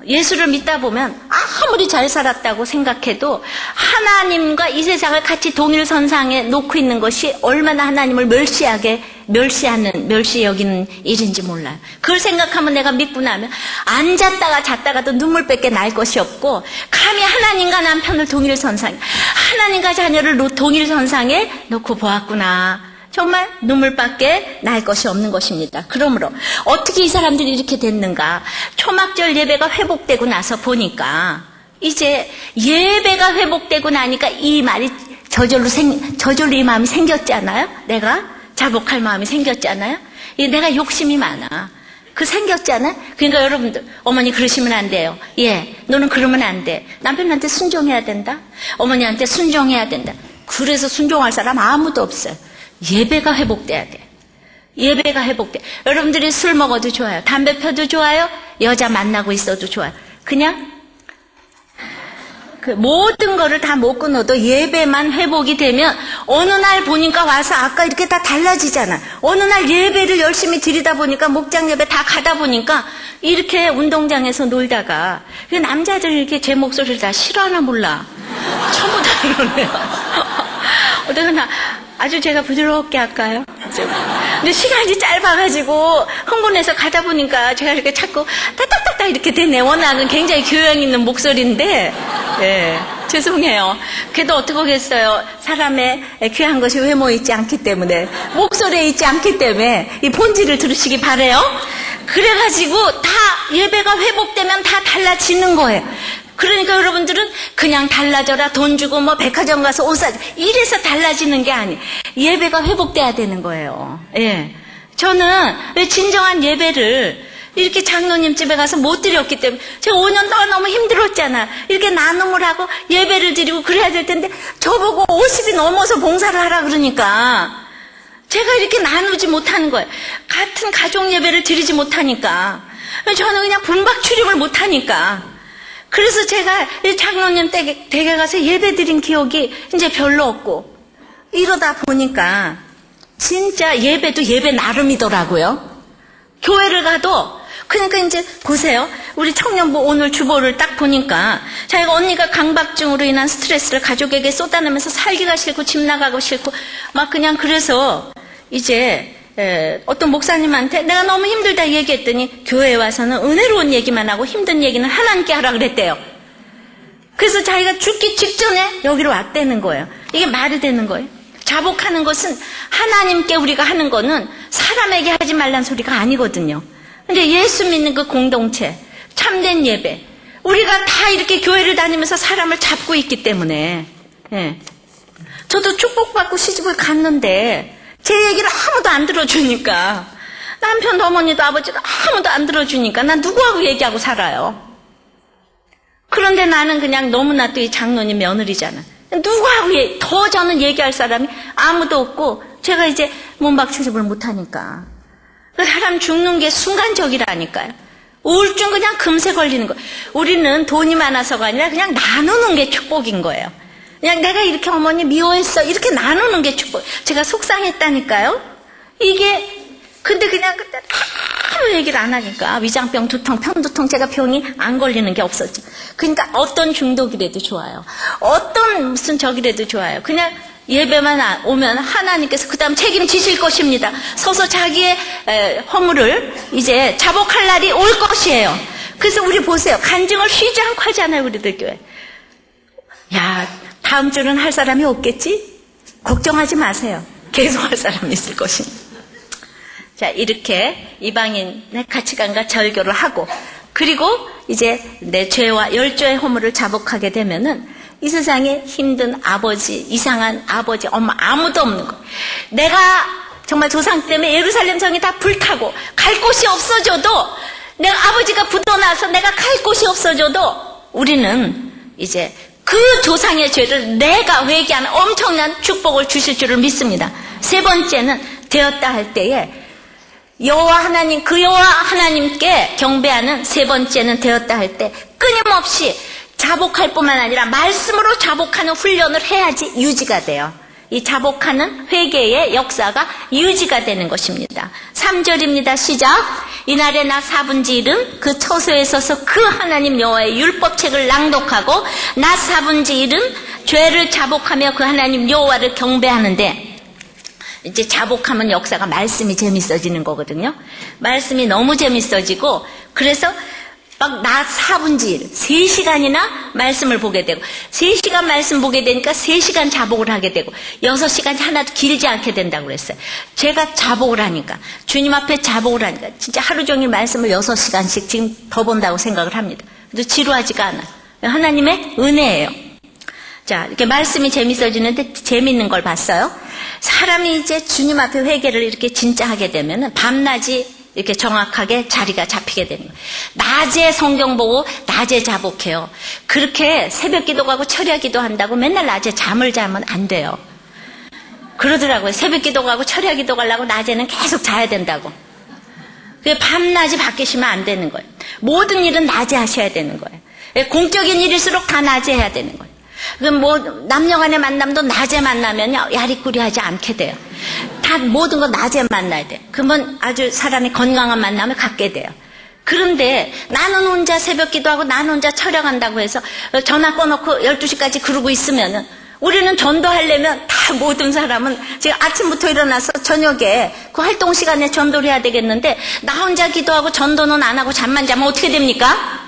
예수를 믿다 보면 아무리 잘 살았다고 생각해도 하나님과 이 세상을 같이 동일선상에 놓고 있는 것이 얼마나 하나님을 멸시 여기는 일인지 몰라요. 그걸 생각하면 내가 믿고 나면 앉았다가 잤다가도 눈물밖에 날 것이 없고 감히 하나님과 남편을 동일선상에 하나님과 자녀를 동일선상에 놓고 보았구나. 정말 눈물밖에 날 것이 없는 것입니다. 그러므로 어떻게 이 사람들이 이렇게 됐는가? 초막절 예배가 회복되고 나서 보니까 이제 예배가 회복되고 나니까 이 말이 저절로 이 마음이 생겼잖아요. 내가 자복할 마음이 생겼잖아요. 내가 욕심이 많아. 그 생겼잖아요. 그러니까 여러분들 어머니 그러시면 안 돼요. 예, 너는 그러면 안 돼. 남편한테 순종해야 된다. 어머니한테 순종해야 된다. 그래서 순종할 사람 아무도 없어요. 예배가 회복돼야 돼. 예배가 회복돼. 여러분들이 술 먹어도 좋아요. 담배 펴도 좋아요. 여자 만나고 있어도 좋아요. 그냥 그 모든 거를 다 못 끊어도 예배만 회복이 되면 어느 날 보니까 와서 아까 이렇게 다 달라지잖아. 어느 날 예배를 열심히 드리다 보니까 목장 예배 다 가다 보니까 이렇게 운동장에서 놀다가 남자들이 이렇게 제 목소리를 다 싫어하나 몰라. 전부 다 이러네요. 어떡하나 아주 제가 부드럽게 할까요? 근데 시간이 짧아가지고 흥분해서 가다 보니까 제가 이렇게 자꾸 따딱따딱 이렇게 되네. 워낙은 굉장히 교양 있는 목소리인데, 예. 죄송해요. 그래도 어떡하겠어요. 사람의 귀한 것이 외모에 있지 않기 때문에, 목소리에 있지 않기 때문에 이 본질을 들으시기 바래요. 그래가지고 다 예배가 회복되면 다 달라지는 거예요. 그러니까 여러분들은 그냥 달라져라, 돈 주고 뭐 백화점 가서 옷 사자, 이래서 달라지는 게 아니에요. 예배가 회복돼야 되는 거예요. 예. 저는 진정한 예배를 이렇게 장로님 집에 가서 못 드렸기 때문에, 제가 5년 동안 너무 힘들었잖아. 이렇게 나눔을 하고 예배를 드리고 그래야 될 텐데, 저보고 50이 넘어서 봉사를 하라 그러니까 제가 이렇게 나누지 못하는 거예요. 같은 가족 예배를 드리지 못하니까, 저는 그냥 분박 출입을 못하니까. 그래서 제가 장로님 댁에 가서 예배 드린 기억이 이제 별로 없고, 이러다 보니까 진짜 예배도 예배 나름이더라고요. 교회를 가도, 그러니까 이제 보세요. 우리 청년부 오늘 주보를 딱 보니까, 자기가 언니가 강박증으로 인한 스트레스를 가족에게 쏟아내면서 살기가 싫고 집 나가고 싫고 막 그냥, 그래서 이제 어떤 목사님한테 내가 너무 힘들다 얘기했더니 교회에 와서는 은혜로운 얘기만 하고 힘든 얘기는 하나님께 하라 그랬대요. 그래서 자기가 죽기 직전에 여기로 왔다는 거예요. 이게 말이 되는 거예요. 자복하는 것은 하나님께 우리가 하는 거는 사람에게 하지 말란 소리가 아니거든요. 근데 예수 믿는 그 공동체, 참된 예배, 우리가 다 이렇게 교회를 다니면서 사람을 잡고 있기 때문에, 예. 저도 축복받고 시집을 갔는데 제 얘기를 아무도 안 들어주니까, 남편도 어머니도 아버지도 아무도 안 들어주니까 난 누구하고 얘기하고 살아요. 그런데 나는 그냥 너무나 또 이 장로님 며느리잖아. 누구하고 더 저는 얘기할 사람이 아무도 없고, 제가 이제 문박 출입을 못하니까. 사람 죽는 게 순간적이라니까요. 우울증 그냥 금세 걸리는 거예요. 우리는 돈이 많아서가 아니라 그냥 나누는 게 축복인 거예요. 그냥 내가 이렇게 어머니 미워했어, 이렇게 나누는 게 축복. 제가 속상했다니까요. 이게, 근데 그냥 그때 아무 얘기를 안 하니까 위장병, 두통, 편두통, 제가 병이 안 걸리는 게 없었죠. 그러니까 어떤 중독이라도 좋아요. 어떤 무슨 적이라도 좋아요. 그냥 예배만 오면 하나님께서 그 다음 책임지실 것입니다. 서서 자기의 허물을 이제 자복할 날이 올 것이에요. 그래서 우리 보세요. 간증을 쉬지 않고 하잖아요, 우리들 교회. 야, 다음 주는 할 사람이 없겠지? 걱정하지 마세요. 계속 할 사람이 있을 것입니다. 자, 이렇게 이방인의 가치관과 절교를 하고, 그리고 이제 내 죄와 열조의 허물을 자복하게 되면은 이 세상에 힘든 아버지, 이상한 아버지, 엄마 아무도 없는 거. 내가 정말 조상 때문에 예루살렘 성이 다 불타고 갈 곳이 없어져도, 내가 아버지가 부도나서 내가 갈 곳이 없어져도 우리는 이제 그 조상의 죄를 내가 회개하는 엄청난 축복을 주실 줄을 믿습니다. 세 번째는 되었다 할 때에 여호와 하나님, 그 여호와 하나님께 경배하는 세 번째는 되었다 할 때 끊임없이 자복할 뿐만 아니라 말씀으로 자복하는 훈련을 해야지 유지가 돼요. 이 자복하는 회개의 역사가 유지가 되는 것입니다. 3절입니다. 시작. 이날에 나 4분지 1은 그 처소에 서서 그 하나님 여호와의 율법책을 낭독하고 나 4분지 1은 죄를 자복하며 그 하나님 여호와를 경배하는데, 이제 자복하면 역사가 말씀이 재밌어지는 거거든요. 말씀이 너무 재밌어지고, 그래서 막 낮 4분지 1, 3시간이나 말씀을 보게 되고, 3시간 말씀 보게 되니까 3시간 자복을 하게 되고, 6시간이 하나도 길지 않게 된다고 그랬어요. 제가 자복을 하니까, 주님 앞에 자복을 하니까 진짜 하루 종일 말씀을 6시간씩 지금 더 본다고 생각을 합니다. 그래도 지루하지가 않아요. 하나님의 은혜예요. 자, 이렇게 말씀이 재밌어지는데 재밌는 걸 봤어요. 사람이 이제 주님 앞에 회개를 이렇게 진짜 하게 되면은 밤낮이 이렇게 정확하게 자리가 잡히게 되는 거예요. 낮에 성경 보고 낮에 자복해요. 그렇게 새벽 기도 가고 철야 기도 한다고 맨날 낮에 잠을 자면 안 돼요. 그러더라고요. 새벽 기도 가고 철야 기도 가려고 낮에는 계속 자야 된다고. 밤낮이 바뀌시면 안 되는 거예요. 모든 일은 낮에 하셔야 되는 거예요. 공적인 일일수록 다 낮에 해야 되는 거예요. 그럼 뭐 남녀간의 만남도 낮에 만나면요 야리꾸리하지 않게 돼요. 다 모든 거 낮에 만나야 돼요. 그러면 아주 사람이 건강한 만남을 갖게 돼요. 그런데 나는 혼자 새벽 기도하고 나는 혼자 철야간다고 해서 전화 꺼놓고 12시까지 그러고 있으면은, 우리는 전도하려면 다 모든 사람은 지금 아침부터 일어나서 저녁에 그 활동 시간에 전도를 해야 되겠는데, 나 혼자 기도하고 전도는 안 하고 잠만 자면 어떻게 됩니까?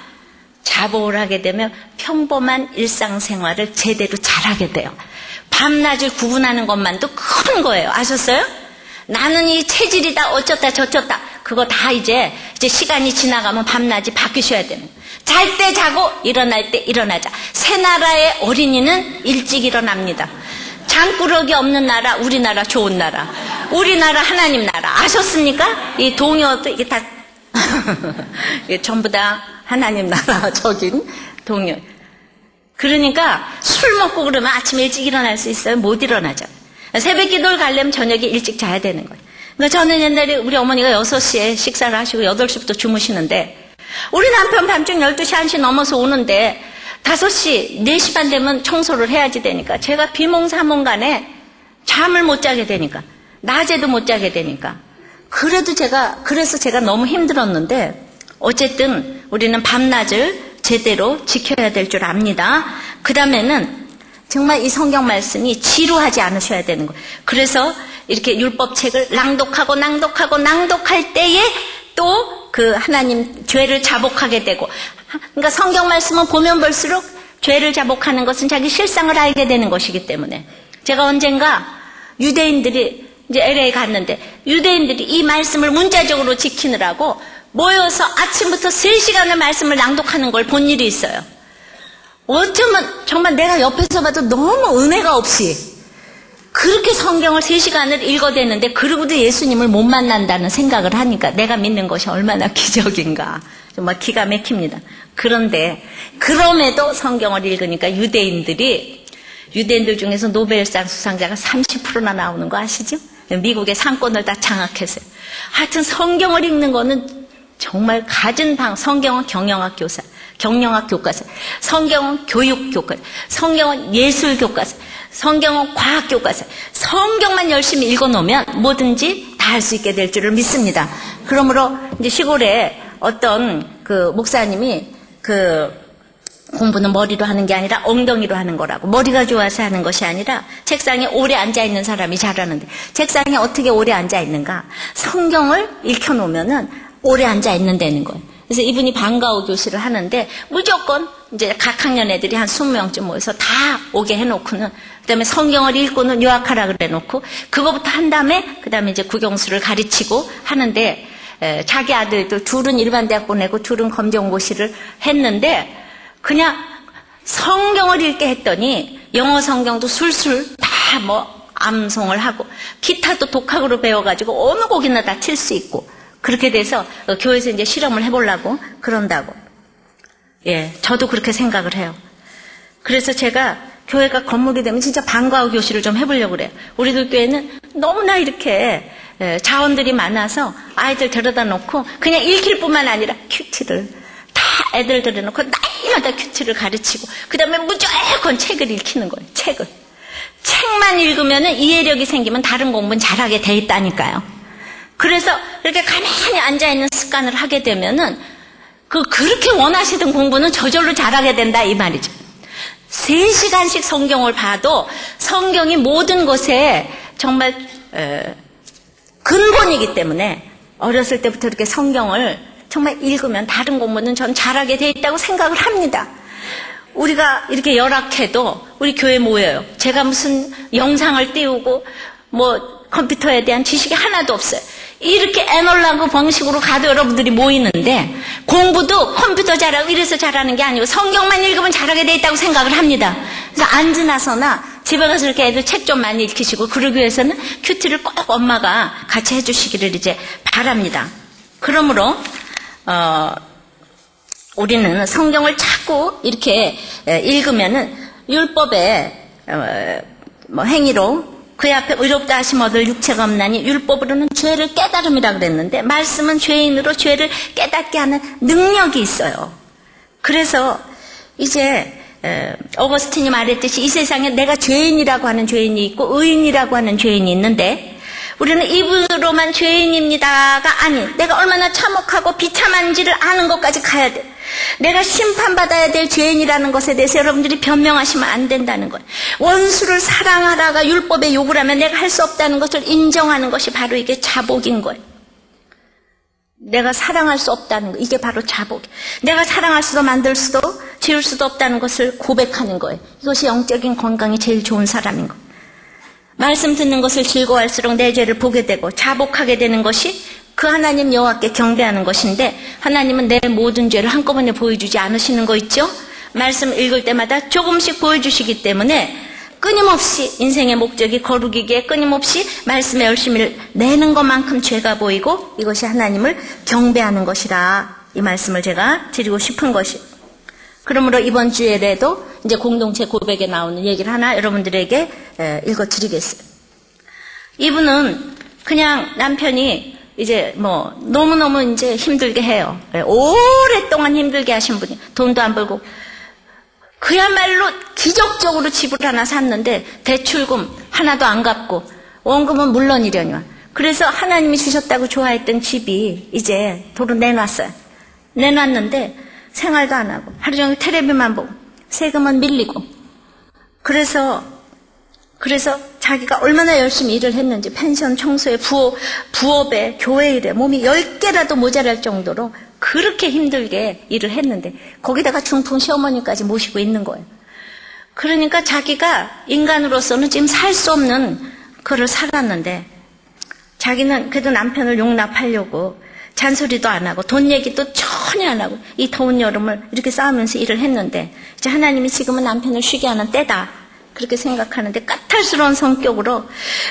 자복을 하게 되면 평범한 일상생활을 제대로 잘하게 돼요. 밤낮을 구분하는 것만도 큰 거예요. 아셨어요? 나는 이 체질이다 어쩌다 저쩌다 그거 다 이제 시간이 지나가면 밤낮이 바뀌셔야 되는 거예요. 잘 때 자고 일어날 때 일어나자. 새 나라의 어린이는 일찍 일어납니다. 장꾸러기 없는 나라 우리나라 좋은 나라. 우리나라 하나님 나라. 아셨습니까? 이 동요도 이게 다 이게 전부 다 하나님 나라 적인 동요. 그러니까 술 먹고 그러면 아침에 일찍 일어날 수 있어요? 못 일어나죠. 새벽 기도를 가려면 저녁에 일찍 자야 되는 거예요. 그러니까 저는 옛날에 우리 어머니가 6시에 식사를 하시고 8시부터 주무시는데 우리 남편 밤중 12시 1시 넘어서 오는데 5시 4시 반 되면 청소를 해야지 되니까 제가 비몽사몽간에 잠을 못 자게 되니까 낮에도 못 자게 되니까 그래서 제가 너무 힘들었는데 어쨌든 우리는 밤낮을 제대로 지켜야 될 줄 압니다. 그 다음에는 정말 이 성경 말씀이 지루하지 않으셔야 되는 거예요. 그래서 이렇게 율법책을 낭독할 때에 또 그 하나님 죄를 자복하게 되고, 그러니까 성경 말씀은 보면 볼수록 죄를 자복하는 것은 자기 실상을 알게 되는 것이기 때문에 제가 언젠가 유대인들이 이제 LA 갔는데 유대인들이 이 말씀을 문자적으로 지키느라고 모여서 아침부터 3시간을 말씀을 낭독하는 걸 본 일이 있어요. 어쩌면 정말 내가 옆에서 봐도 너무 은혜가 없이 그렇게 성경을 3시간을 읽어대는데 그러고도 예수님을 못 만난다는 생각을 하니까 내가 믿는 것이 얼마나 기적인가. 정말 기가 막힙니다. 그런데 그럼에도 성경을 읽으니까 유대인들 중에서 노벨상 수상자가 30%나 나오는 거 아시죠? 미국의 상권을 다 장악했어요. 하여튼 성경을 읽는 거는 정말 갖은 성경은 경영학 교과서, 성경은 교육 교과서, 성경은 예술 교과서, 성경은 과학 교과서. 성경만 열심히 읽어놓으면 뭐든지 다 할 수 있게 될 줄을 믿습니다. 그러므로 이제 시골에 어떤 그 목사님이 그 공부는 머리로 하는 게 아니라 엉덩이로 하는 거라고. 머리가 좋아서 하는 것이 아니라 책상에 오래 앉아있는 사람이 잘하는데 책상에 어떻게 오래 앉아있는가? 성경을 읽혀놓으면은 오래 앉아있는다는 거예요. 그래서 이분이 방과후 교실을 하는데 무조건 이제 각 학년 애들이 한 20명쯤 모여서 다 오게 해놓고는 그다음에 성경을 읽고는 요약하라 그래 놓고 그거부터 한 다음에 그다음에 이제 국영수를 가르치고 하는데 자기 아들도 둘은 일반대학 보내고 둘은 검정고시를 했는데 그냥 성경을 읽게 했더니 영어 성경도 술술 다 뭐 암송을 하고 기타도 독학으로 배워가지고 어느 곡이나 다 칠 수 있고 그렇게 돼서 교회에서 이제 실험을 해보려고 그런다고. 예, 저도 그렇게 생각을 해요. 그래서 제가 교회가 건물이 되면 진짜 방과후 교실을 좀 해보려고 그래요. 우리들 교회는 너무나 이렇게 자원들이 많아서 아이들 데려다 놓고 그냥 읽힐 뿐만 아니라 큐티를 다 애들 데려놓고 날마다 큐티를 가르치고 그 다음에 무조건 책을 읽히는 거예요. 책만 읽으면 이해력이 생기면 다른 공부는 잘하게 돼 있다니까요. 그래서 이렇게 가만히 앉아있는 습관을 하게 되면은 그렇게 원하시던 공부는 저절로 잘하게 된다 이 말이죠. 3시간씩 성경을 봐도 성경이 모든 것에 정말 근본이기 때문에 어렸을 때부터 이렇게 성경을 정말 읽으면 다른 공부는 전 잘하게 돼 있다고 생각을 합니다. 우리가 이렇게 열악해도 우리 교회 모여요. 제가 무슨 영상을 띄우고 뭐 컴퓨터에 대한 지식이 하나도 없어요. 이렇게 애널로그 방식으로 가도 여러분들이 모이는데 공부도 컴퓨터 잘하고 이래서 잘하는 게 아니고 성경만 읽으면 잘하게 돼 있다고 생각을 합니다. 그래서 앉으나서나 집에 가서 이렇게 애들 책 좀 많이 읽히시고 그러기 위해서는 큐티를 꼭 엄마가 같이 해주시기를 이제 바랍니다. 그러므로 우리는 성경을 자꾸 이렇게 읽으면은 율법의 행위로 그의 앞에 의롭다 하심 얻을 육체가 없나니 율법으로는 죄를 깨달음이라 그랬는데 말씀은 죄인으로 죄를 깨닫게 하는 능력이 있어요. 그래서 이제 어거스틴이 말했듯이 이 세상에 내가 죄인이라고 하는 죄인이 있고 의인이라고 하는 죄인이 있는데 우리는 입으로만 죄인입니다가 아닌 내가 얼마나 참혹하고 비참한지를 아는 것까지 가야 돼. 내가 심판받아야 될 죄인이라는 것에 대해서 여러분들이 변명하시면 안 된다는 거예요. 원수를 사랑하라가 율법의 요구라면 내가 할 수 없다는 것을 인정하는 것이 바로 이게 자복인 거예요. 내가 사랑할 수 없다는 거, 이게 바로 자복. 내가 사랑할 수도 만들 수도 지을 수도 없다는 것을 고백하는 거예요. 이것이 영적인 건강이 제일 좋은 사람인 거. 말씀 듣는 것을 즐거워할수록 내 죄를 보게 되고 자복하게 되는 것이 그 하나님 여호와께 경배하는 것인데, 하나님은 내 모든 죄를 한꺼번에 보여주지 않으시는 거 있죠? 말씀 읽을 때마다 조금씩 보여주시기 때문에 끊임없이 인생의 목적이 거룩이기에 끊임없이 말씀의 열심을 내는 것만큼 죄가 보이고, 이것이 하나님을 경배하는 것이라, 이 말씀을 제가 드리고 싶은 것이. 그러므로 이번 주일에도 이제 공동체 고백에 나오는 얘기를 하나 여러분들에게 읽어드리겠어요. 이분은 그냥 남편이 이제 뭐 너무너무 이제 힘들게 해요. 오랫동안 힘들게 하신 분이, 돈도 안 벌고 그야말로 기적적으로 집을 하나 샀는데 대출금 하나도 안 갚고 원금은 물론이려니와. 그래서 하나님이 주셨다고 좋아했던 집이 이제 도로 내놨어요. 내놨는데 생활도 안 하고 하루 종일 텔레비만 보고 세금은 밀리고, 그래서 자기가 얼마나 열심히 일을 했는지 펜션 청소에 부업에 교회 일에 몸이 10개라도 모자랄 정도로 그렇게 힘들게 일을 했는데 거기다가 중풍 시어머니까지 모시고 있는 거예요. 그러니까 자기가 인간으로서는 지금 살 수 없는 그를 살았는데, 자기는 그래도 남편을 용납하려고 잔소리도 안 하고 돈 얘기도 전혀 안 하고 이 더운 여름을 이렇게 싸우면서 일을 했는데, 이제 하나님이 지금은 남편을 쉬게 하는 때다 그렇게 생각하는데, 까탈스러운 성격으로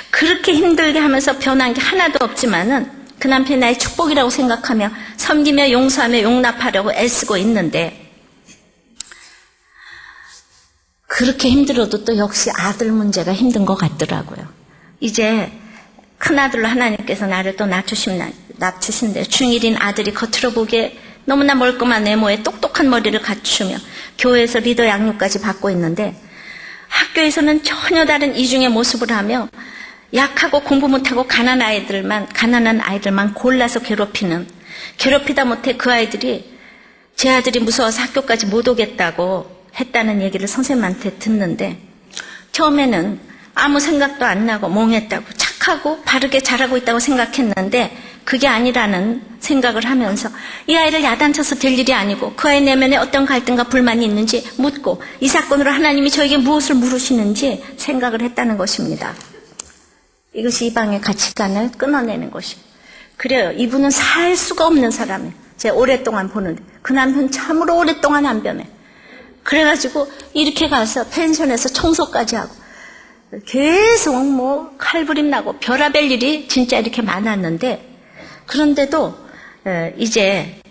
그렇게 힘들게 하면서 변한 게 하나도 없지만은 그 남편이 나의 축복이라고 생각하며 섬기며 용서하며 용납하려고 애쓰고 있는데, 그렇게 힘들어도 또 역시 아들 문제가 힘든 것 같더라고요. 이제 큰아들로 하나님께서 나를 또 낮추신대. 중1인 아들이 겉으로 보기에 너무나 멀끔한 외모에 똑똑한 머리를 갖추며 교회에서 리더 양육까지 받고 있는데, 학교에서는 전혀 다른 이중의 모습을 하며 약하고 공부 못하고 가난한 아이들만 골라서 괴롭히다 못해 그 아이들이 제 아들이 무서워서 학교까지 못 오겠다고 했다는 얘기를 선생님한테 듣는데, 처음에는 아무 생각도 안 나고 멍했다고, 착하고 바르게 잘하고 있다고 생각했는데 그게 아니라는 생각을 하면서 이 아이를 야단쳐서 될 일이 아니고 그 아이 내면에 어떤 갈등과 불만이 있는지 묻고 이 사건으로 하나님이 저에게 무엇을 물으시는지 생각을 했다는 것입니다. 이것이 이방의 가치관을 끊어내는 것이에요. 그래요. 이분은 살 수가 없는 사람이에요. 제가 오랫동안 보는데 그 남편 참으로 오랫동안 안 변해. 그래가지고 이렇게 가서 펜션에서 청소까지 하고 계속 뭐 칼부림 나고 별의별 일이 진짜 이렇게 많았는데, 그런데도 이제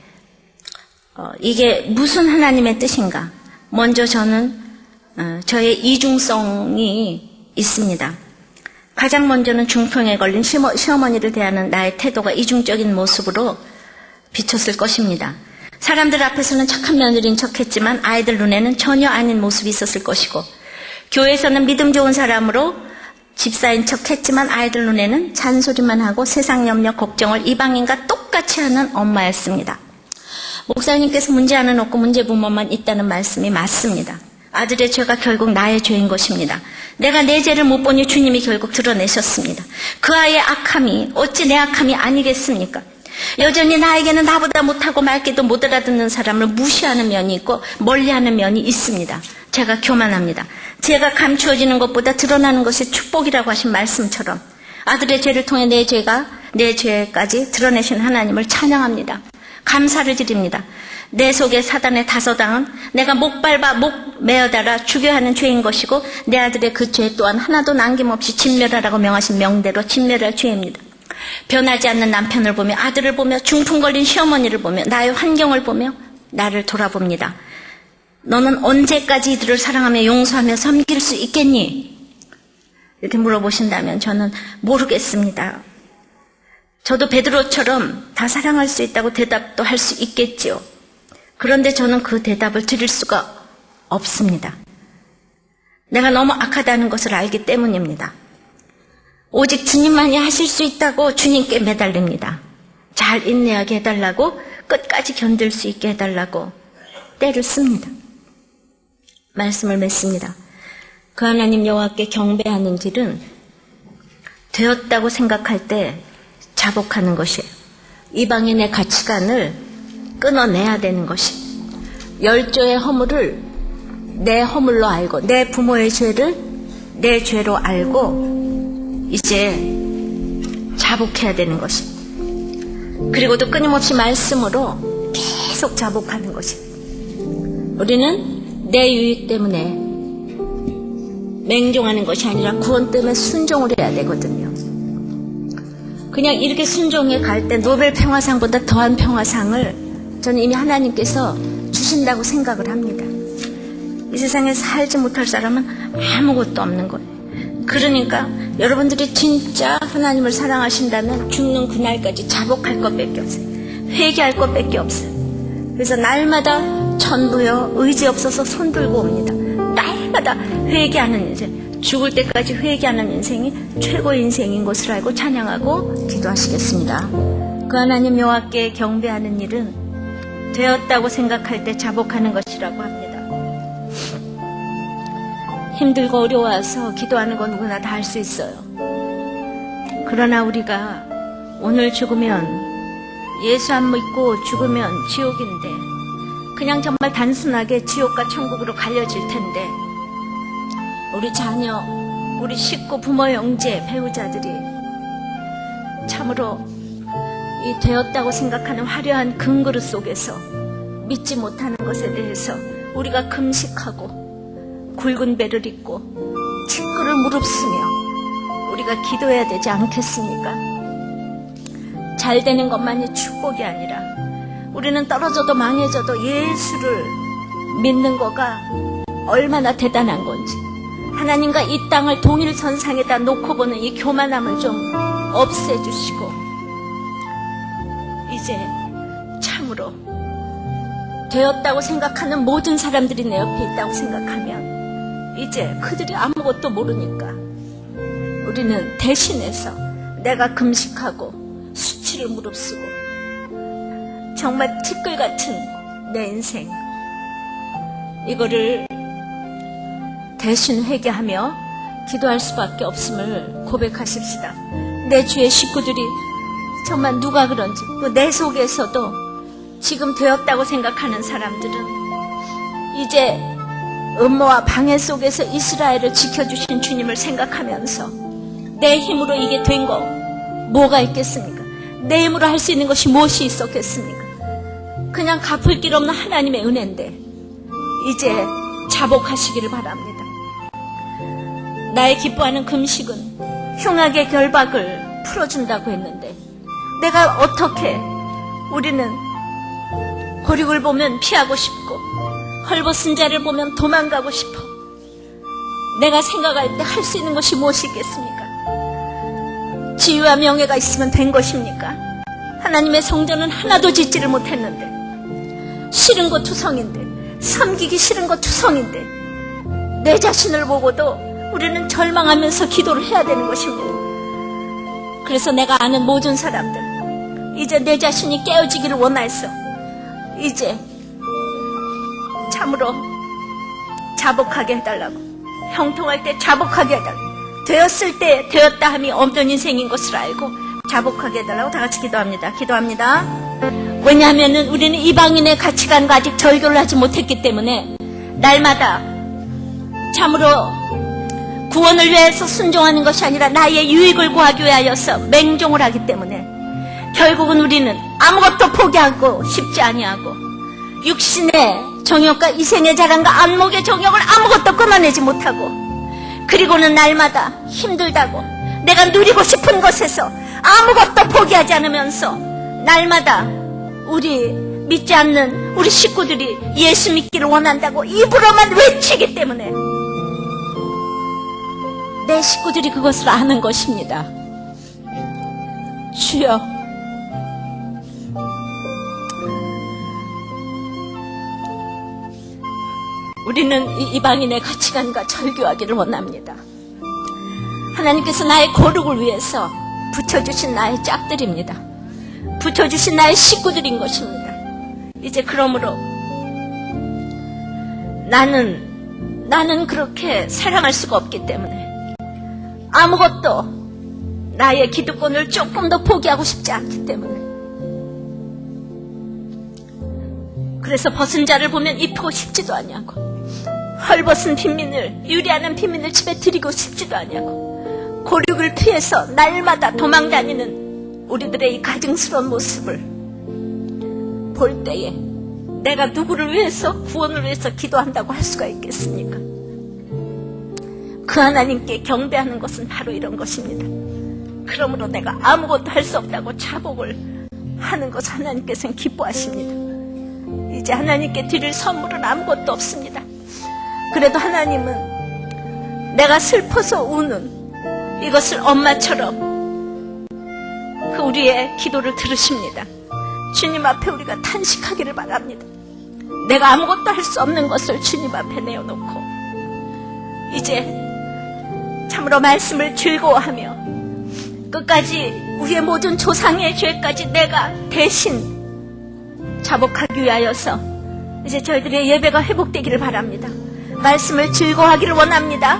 이게 무슨 하나님의 뜻인가? 먼저 저는 저의 이중성이 있습니다. 가장 먼저는 중풍에 걸린 시어머니를 대하는 나의 태도가 이중적인 모습으로 비쳤을 것입니다. 사람들 앞에서는 착한 며느리인 척했지만 아이들 눈에는 전혀 아닌 모습이 있었을 것이고, 교회에서는 믿음 좋은 사람으로 집사인 척했지만 아이들 눈에는 잔소리만 하고 세상 염려 걱정을 이방인과 똑같이 하는 엄마였습니다. 목사님께서 문제 하나는 없고 문제 부모만 있다는 말씀이 맞습니다. 아들의 죄가 결국 나의 죄인 것입니다. 내가 내 죄를 못 보니 주님이 결국 드러내셨습니다. 그 아이의 악함이 어찌 내 악함이 아니겠습니까? 여전히 나에게는 나보다 못하고 말귀도 못 알아듣는 사람을 무시하는 면이 있고 멀리하는 면이 있습니다. 제가 교만합니다. 죄가 감추어지는 것보다 드러나는 것이 축복이라고 하신 말씀처럼 아들의 죄를 통해 내 죄까지 드러내신 하나님을 찬양합니다. 감사를 드립니다. 내 속에 사단의 다소당은 내가 목 밟아 목 메어달아 죽여야 하는 죄인 것이고, 내 아들의 그 죄 또한 하나도 남김없이 진멸하라고 명하신 명대로 진멸할 죄입니다. 변하지 않는 남편을 보며 아들을 보며 중풍 걸린 시어머니를 보며 나의 환경을 보며 나를 돌아봅니다. 너는 언제까지 이들을 사랑하며 용서하며 섬길 수 있겠니? 이렇게 물어보신다면 저는 모르겠습니다. 저도 베드로처럼 다 사랑할 수 있다고 대답도 할 수 있겠지요. 그런데 저는 그 대답을 드릴 수가 없습니다. 내가 너무 악하다는 것을 알기 때문입니다. 오직 주님만이 하실 수 있다고 주님께 매달립니다. 잘 인내하게 해달라고, 끝까지 견딜 수 있게 해달라고 때를 씁니다. 말씀을 맺습니다. 그 하나님 여호와께 경배하는 길은 되었다고 생각할 때 자복하는 것이에요. 이방인의 가치관을 끊어내야 되는 것이, 열조의 허물을 내 허물로 알고, 내 부모의 죄를 내 죄로 알고 이제 자복해야 되는 것이, 그리고 또 끊임없이 말씀으로 계속 자복하는 것이, 우리는 내 유익 때문에 맹종하는 것이 아니라 구원 때문에 순종을 해야 되거든요. 그냥 이렇게 순종해 갈 때 노벨 평화상보다 더한 평화상을 저는 이미 하나님께서 주신다고 생각을 합니다. 이 세상에 살지 못할 사람은 아무것도 없는 거예요. 그러니까 여러분들이 진짜 하나님을 사랑하신다면 죽는 그날까지 자복할 것밖에 없어요. 회개할 것밖에 없어요. 그래서 날마다 전부여 의지 없어서 손 들고 옵니다. 날마다 회개하는 인생, 죽을 때까지 회개하는 인생이 최고의 인생인 것을 알고 찬양하고 기도하시겠습니다. 그 하나님 여호와께 경배하는 일은 되었다고 생각할 때 자복하는 것이라고 합니다. 힘들고 어려워서 기도하는 건 누구나 다 할 수 있어요. 그러나 우리가 오늘 죽으면, 예수 안 믿고 죽으면 지옥인데, 그냥 정말 단순하게 지옥과 천국으로 갈려질 텐데, 우리 자녀, 우리 식구, 부모, 형제, 배우자들이 참으로 이 되었다고 생각하는 화려한 금그릇 속에서 믿지 못하는 것에 대해서 우리가 금식하고 굵은 배를 입고 티끌을 무릅쓰며 우리가 기도해야 되지 않겠습니까? 잘 되는 것만이 축복이 아니라 우리는 떨어져도 망해져도 예수를 믿는 거가 얼마나 대단한 건지, 하나님과 이 땅을 동일선상에다 놓고 보는 이 교만함을 좀 없애주시고 이제 참으로 되었다고 생각하는 모든 사람들이 내 옆에 있다고 생각하면 이제 그들이 아무것도 모르니까 우리는 대신해서 내가 금식하고 수치를 무릅쓰고 정말 티끌 같은 내 인생, 이거를 대신 회개하며 기도할 수밖에 없음을 고백하십시다. 내 주의 식구들이 정말 누가 그런지, 내 속에서도 지금 되었다고 생각하는 사람들은 이제 음모와 방해 속에서 이스라엘을 지켜주신 주님을 생각하면서 내 힘으로 이게 된 거 뭐가 있겠습니까? 내 힘으로 할 수 있는 것이 무엇이 있었겠습니까? 그냥 갚을 길 없는 하나님의 은혜인데 이제 자복하시기를 바랍니다. 나의 기뻐하는 금식은 흉악의 결박을 풀어준다고 했는데 내가 어떻게, 우리는 고륙을 보면 피하고 싶고 헐벗은 자를 보면 도망가고 싶어. 내가 생각할 때 할 수 있는 것이 무엇이 있겠습니까? 지위와 명예가 있으면 된 것입니까? 하나님의 성전은 하나도 짓지를 못했는데, 싫은 거 투성인데, 섬기기 싫은 거 투성인데, 내 자신을 보고도 우리는 절망하면서 기도를 해야 되는 것입니다. 그래서 내가 아는 모든 사람들, 이제 내 자신이 깨어지기를 원해서 이제 참으로 자복하게 해달라고, 형통할 때 자복하게 해달라고, 되었을 때 되었다 함이 없는 인생인 것을 알고 자복하게 해달라고 다 같이 기도합니다. 기도합니다. 왜냐하면 우리는 이방인의 가치관과 아직 절교를 하지 못했기 때문에 날마다 참으로 구원을 위해서 순종하는 것이 아니라 나의 유익을 구하기 위하여서 맹종을 하기 때문에 결국은 우리는 아무것도 포기하고 싶지 아니하고 육신의 정욕과 이생의 자랑과 안목의 정욕을 아무것도 끊어내지 못하고, 그리고는 날마다 힘들다고 내가 누리고 싶은 것에서 아무것도 포기하지 않으면서 날마다 우리 믿지 않는 우리 식구들이 예수 믿기를 원한다고 입으로만 외치기 때문에 내 식구들이 그것을 아는 것입니다. 주여, 우리는 이 이방인의 가치관과 절교하기를 원합니다. 하나님께서 나의 거룩을 위해서 붙여주신 나의 짝들입니다. 붙여주신 나의 식구들인 것입니다. 이제 그러므로 나는 그렇게 사랑할 수가 없기 때문에 아무것도 나의 기득권을 조금 더 포기하고 싶지 않기 때문에 그래서 벗은 자를 보면 입히고 싶지도 않냐고, 헐벗은 빈민을, 유리하는 빈민을 집에 들이고 싶지도 않냐고, 고륙을 피해서 날마다 도망다니는 우리들의 이 가증스러운 모습을 볼 때에 내가 누구를 위해서, 구원을 위해서 기도한다고 할 수가 있겠습니까? 그 하나님께 경배하는 것은 바로 이런 것입니다. 그러므로 내가 아무것도 할 수 없다고 자복을 하는 것 하나님께서는 기뻐하십니다. 이제 하나님께 드릴 선물은 아무것도 없습니다. 그래도 하나님은 내가 슬퍼서 우는 이것을 엄마처럼 그 우리의 기도를 들으십니다. 주님 앞에 우리가 탄식하기를 바랍니다. 내가 아무것도 할 수 없는 것을 주님 앞에 내어놓고 이제 참으로 말씀을 즐거워하며 끝까지 우리의 모든 조상의 죄까지 내가 대신 자복하기 위하여서 이제 저희들의 예배가 회복되기를 바랍니다. 말씀을 즐거워하기를 원합니다.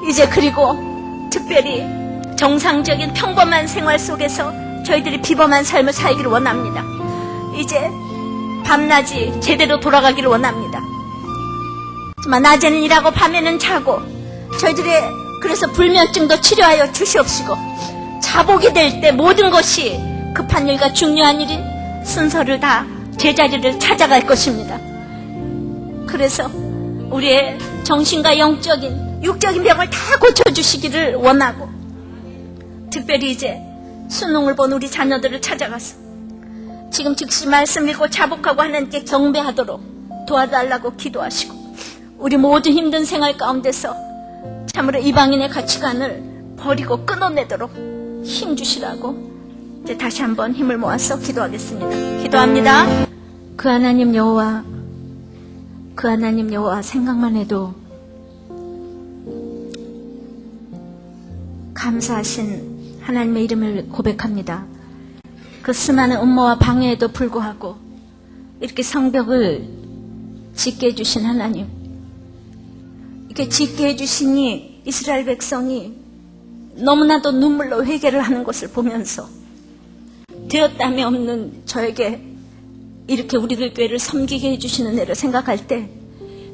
이제 그리고 특별히 정상적인 평범한 생활 속에서 저희들이 비범한 삶을 살기를 원합니다. 이제 밤낮이 제대로 돌아가기를 원합니다. 정말 낮에는 일하고 밤에는 자고 저희들의 그래서 불면증도 치료하여 주시옵시고 자복이 될 때 모든 것이 급한 일과 중요한 일인 순서를 다 제자리를 찾아갈 것입니다. 그래서 우리의 정신과 영적인 육적인 병을 다 고쳐주시기를 원하고 특별히 이제 수능을 본 우리 자녀들을 찾아가서 지금 즉시 말씀 읽고 자복하고 하나님께 경배하도록 도와달라고 기도하시고 우리 모든 힘든 생활 가운데서 참으로 이방인의 가치관을 버리고 끊어내도록 힘주시라고 이제 다시 한번 힘을 모아서 기도하겠습니다. 기도합니다. 그 하나님 여호와, 그 하나님 여호와 생각만 해도 감사하신 하나님의 이름을 고백합니다. 그 수많은 음모와 방해에도 불구하고 이렇게 성벽을 짓게 해주신 하나님, 이렇게 짓게 해주시니 이스라엘 백성이 너무나도 눈물로 회개를 하는 것을 보면서 되었다함이 없는 저에게 이렇게 우리들 교회를 섬기게 해주시는 애를 생각할 때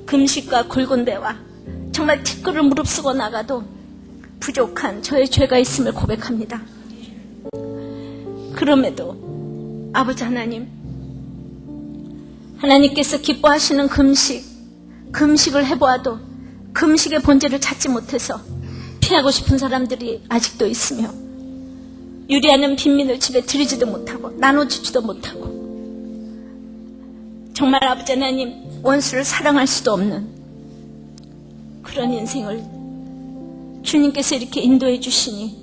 금식과 굵은 배와 정말 티끌을 무릅쓰고 나가도 부족한 저의 죄가 있음을 고백합니다. 그럼에도 아버지 하나님, 하나님께서 기뻐하시는 금식을 해보아도 금식의 본질을 찾지 못해서 피하고 싶은 사람들이 아직도 있으며 유리하는 빈민을 집에 들이지도 못하고 나눠주지도 못하고 정말 아버지 하나님 원수를 사랑할 수도 없는 그런 인생을 주님께서 이렇게 인도해 주시니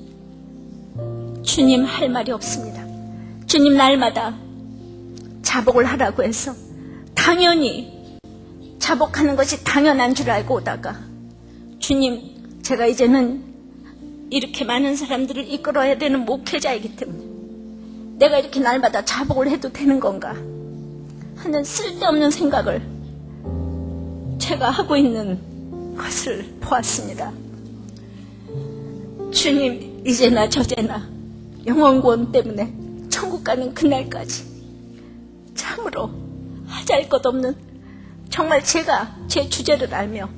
주님 할 말이 없습니다. 주님 날마다 자복을 하라고 해서 당연히 자복하는 것이 당연한 줄 알고 오다가 주님 제가 이제는 이렇게 많은 사람들을 이끌어야 되는 목회자이기 때문에 내가 이렇게 날마다 자복을 해도 되는 건가 하는 쓸데없는 생각을 제가 하고 있는 것을 보았습니다. 주님 이제나 저제나 영원구원 때문에 천국 가는 그날까지 참으로 하잘 것 없는 정말 제가 제 주제를 알며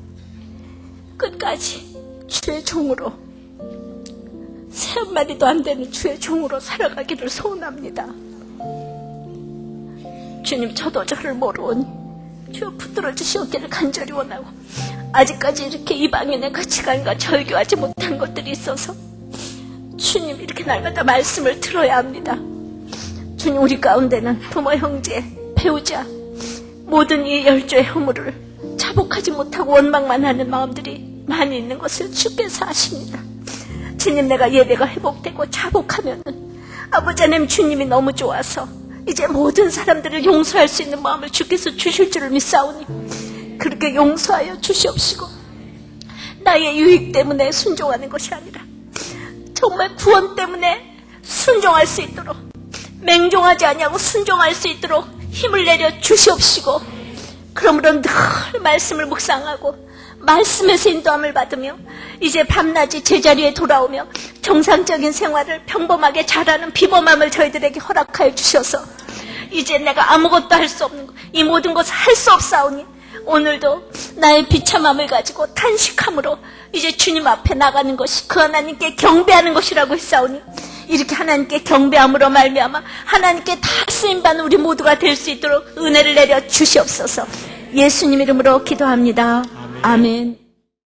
끝까지 주의 종으로 새 한마디도 안 되는 주의 종으로 살아가기를 소원합니다. 주님 저도 저를 모르오니 주여 붙들어 주시옵기를 간절히 원하고 아직까지 이렇게 이방인의 가치관과 절교하지 못한 것들이 있어서 주님 이렇게 날마다 말씀을 들어야 합니다. 주님 우리 가운데는 부모, 형제, 배우자 모든 이 열조의 허물을 자복하지 못하고 원망만 하는 마음들이 많이 있는 것을 주께서 아십니다. 주님 내가 예배가 회복되고 자복하면은 아버지 하나님 주님이 너무 좋아서 이제 모든 사람들을 용서할 수 있는 마음을 주께서 주실 줄을 믿사오니 그렇게 용서하여 주시옵시고 나의 유익 때문에 순종하는 것이 아니라 정말 구원 때문에 순종할 수 있도록 맹종하지 아니하고 순종할 수 있도록 힘을 내려 주시옵시고 그러므로 늘 말씀을 묵상하고 말씀에서 인도함을 받으며 이제 밤낮이 제자리에 돌아오며 정상적인 생활을 평범하게 잘하는 비범함을 저희들에게 허락하여 주셔서 이제 내가 아무것도 할 수 없는 것, 이 모든 것을 할 수 없사오니 오늘도 나의 비참함을 가지고 탄식함으로 이제 주님 앞에 나가는 것이 그 하나님께 경배하는 것이라고 했사오니 이렇게 하나님께 경배함으로 말미암아 하나님께 다 쓰임받는 우리 모두가 될 수 있도록 은혜를 내려 주시옵소서. 예수님 이름으로 기도합니다. 아멘.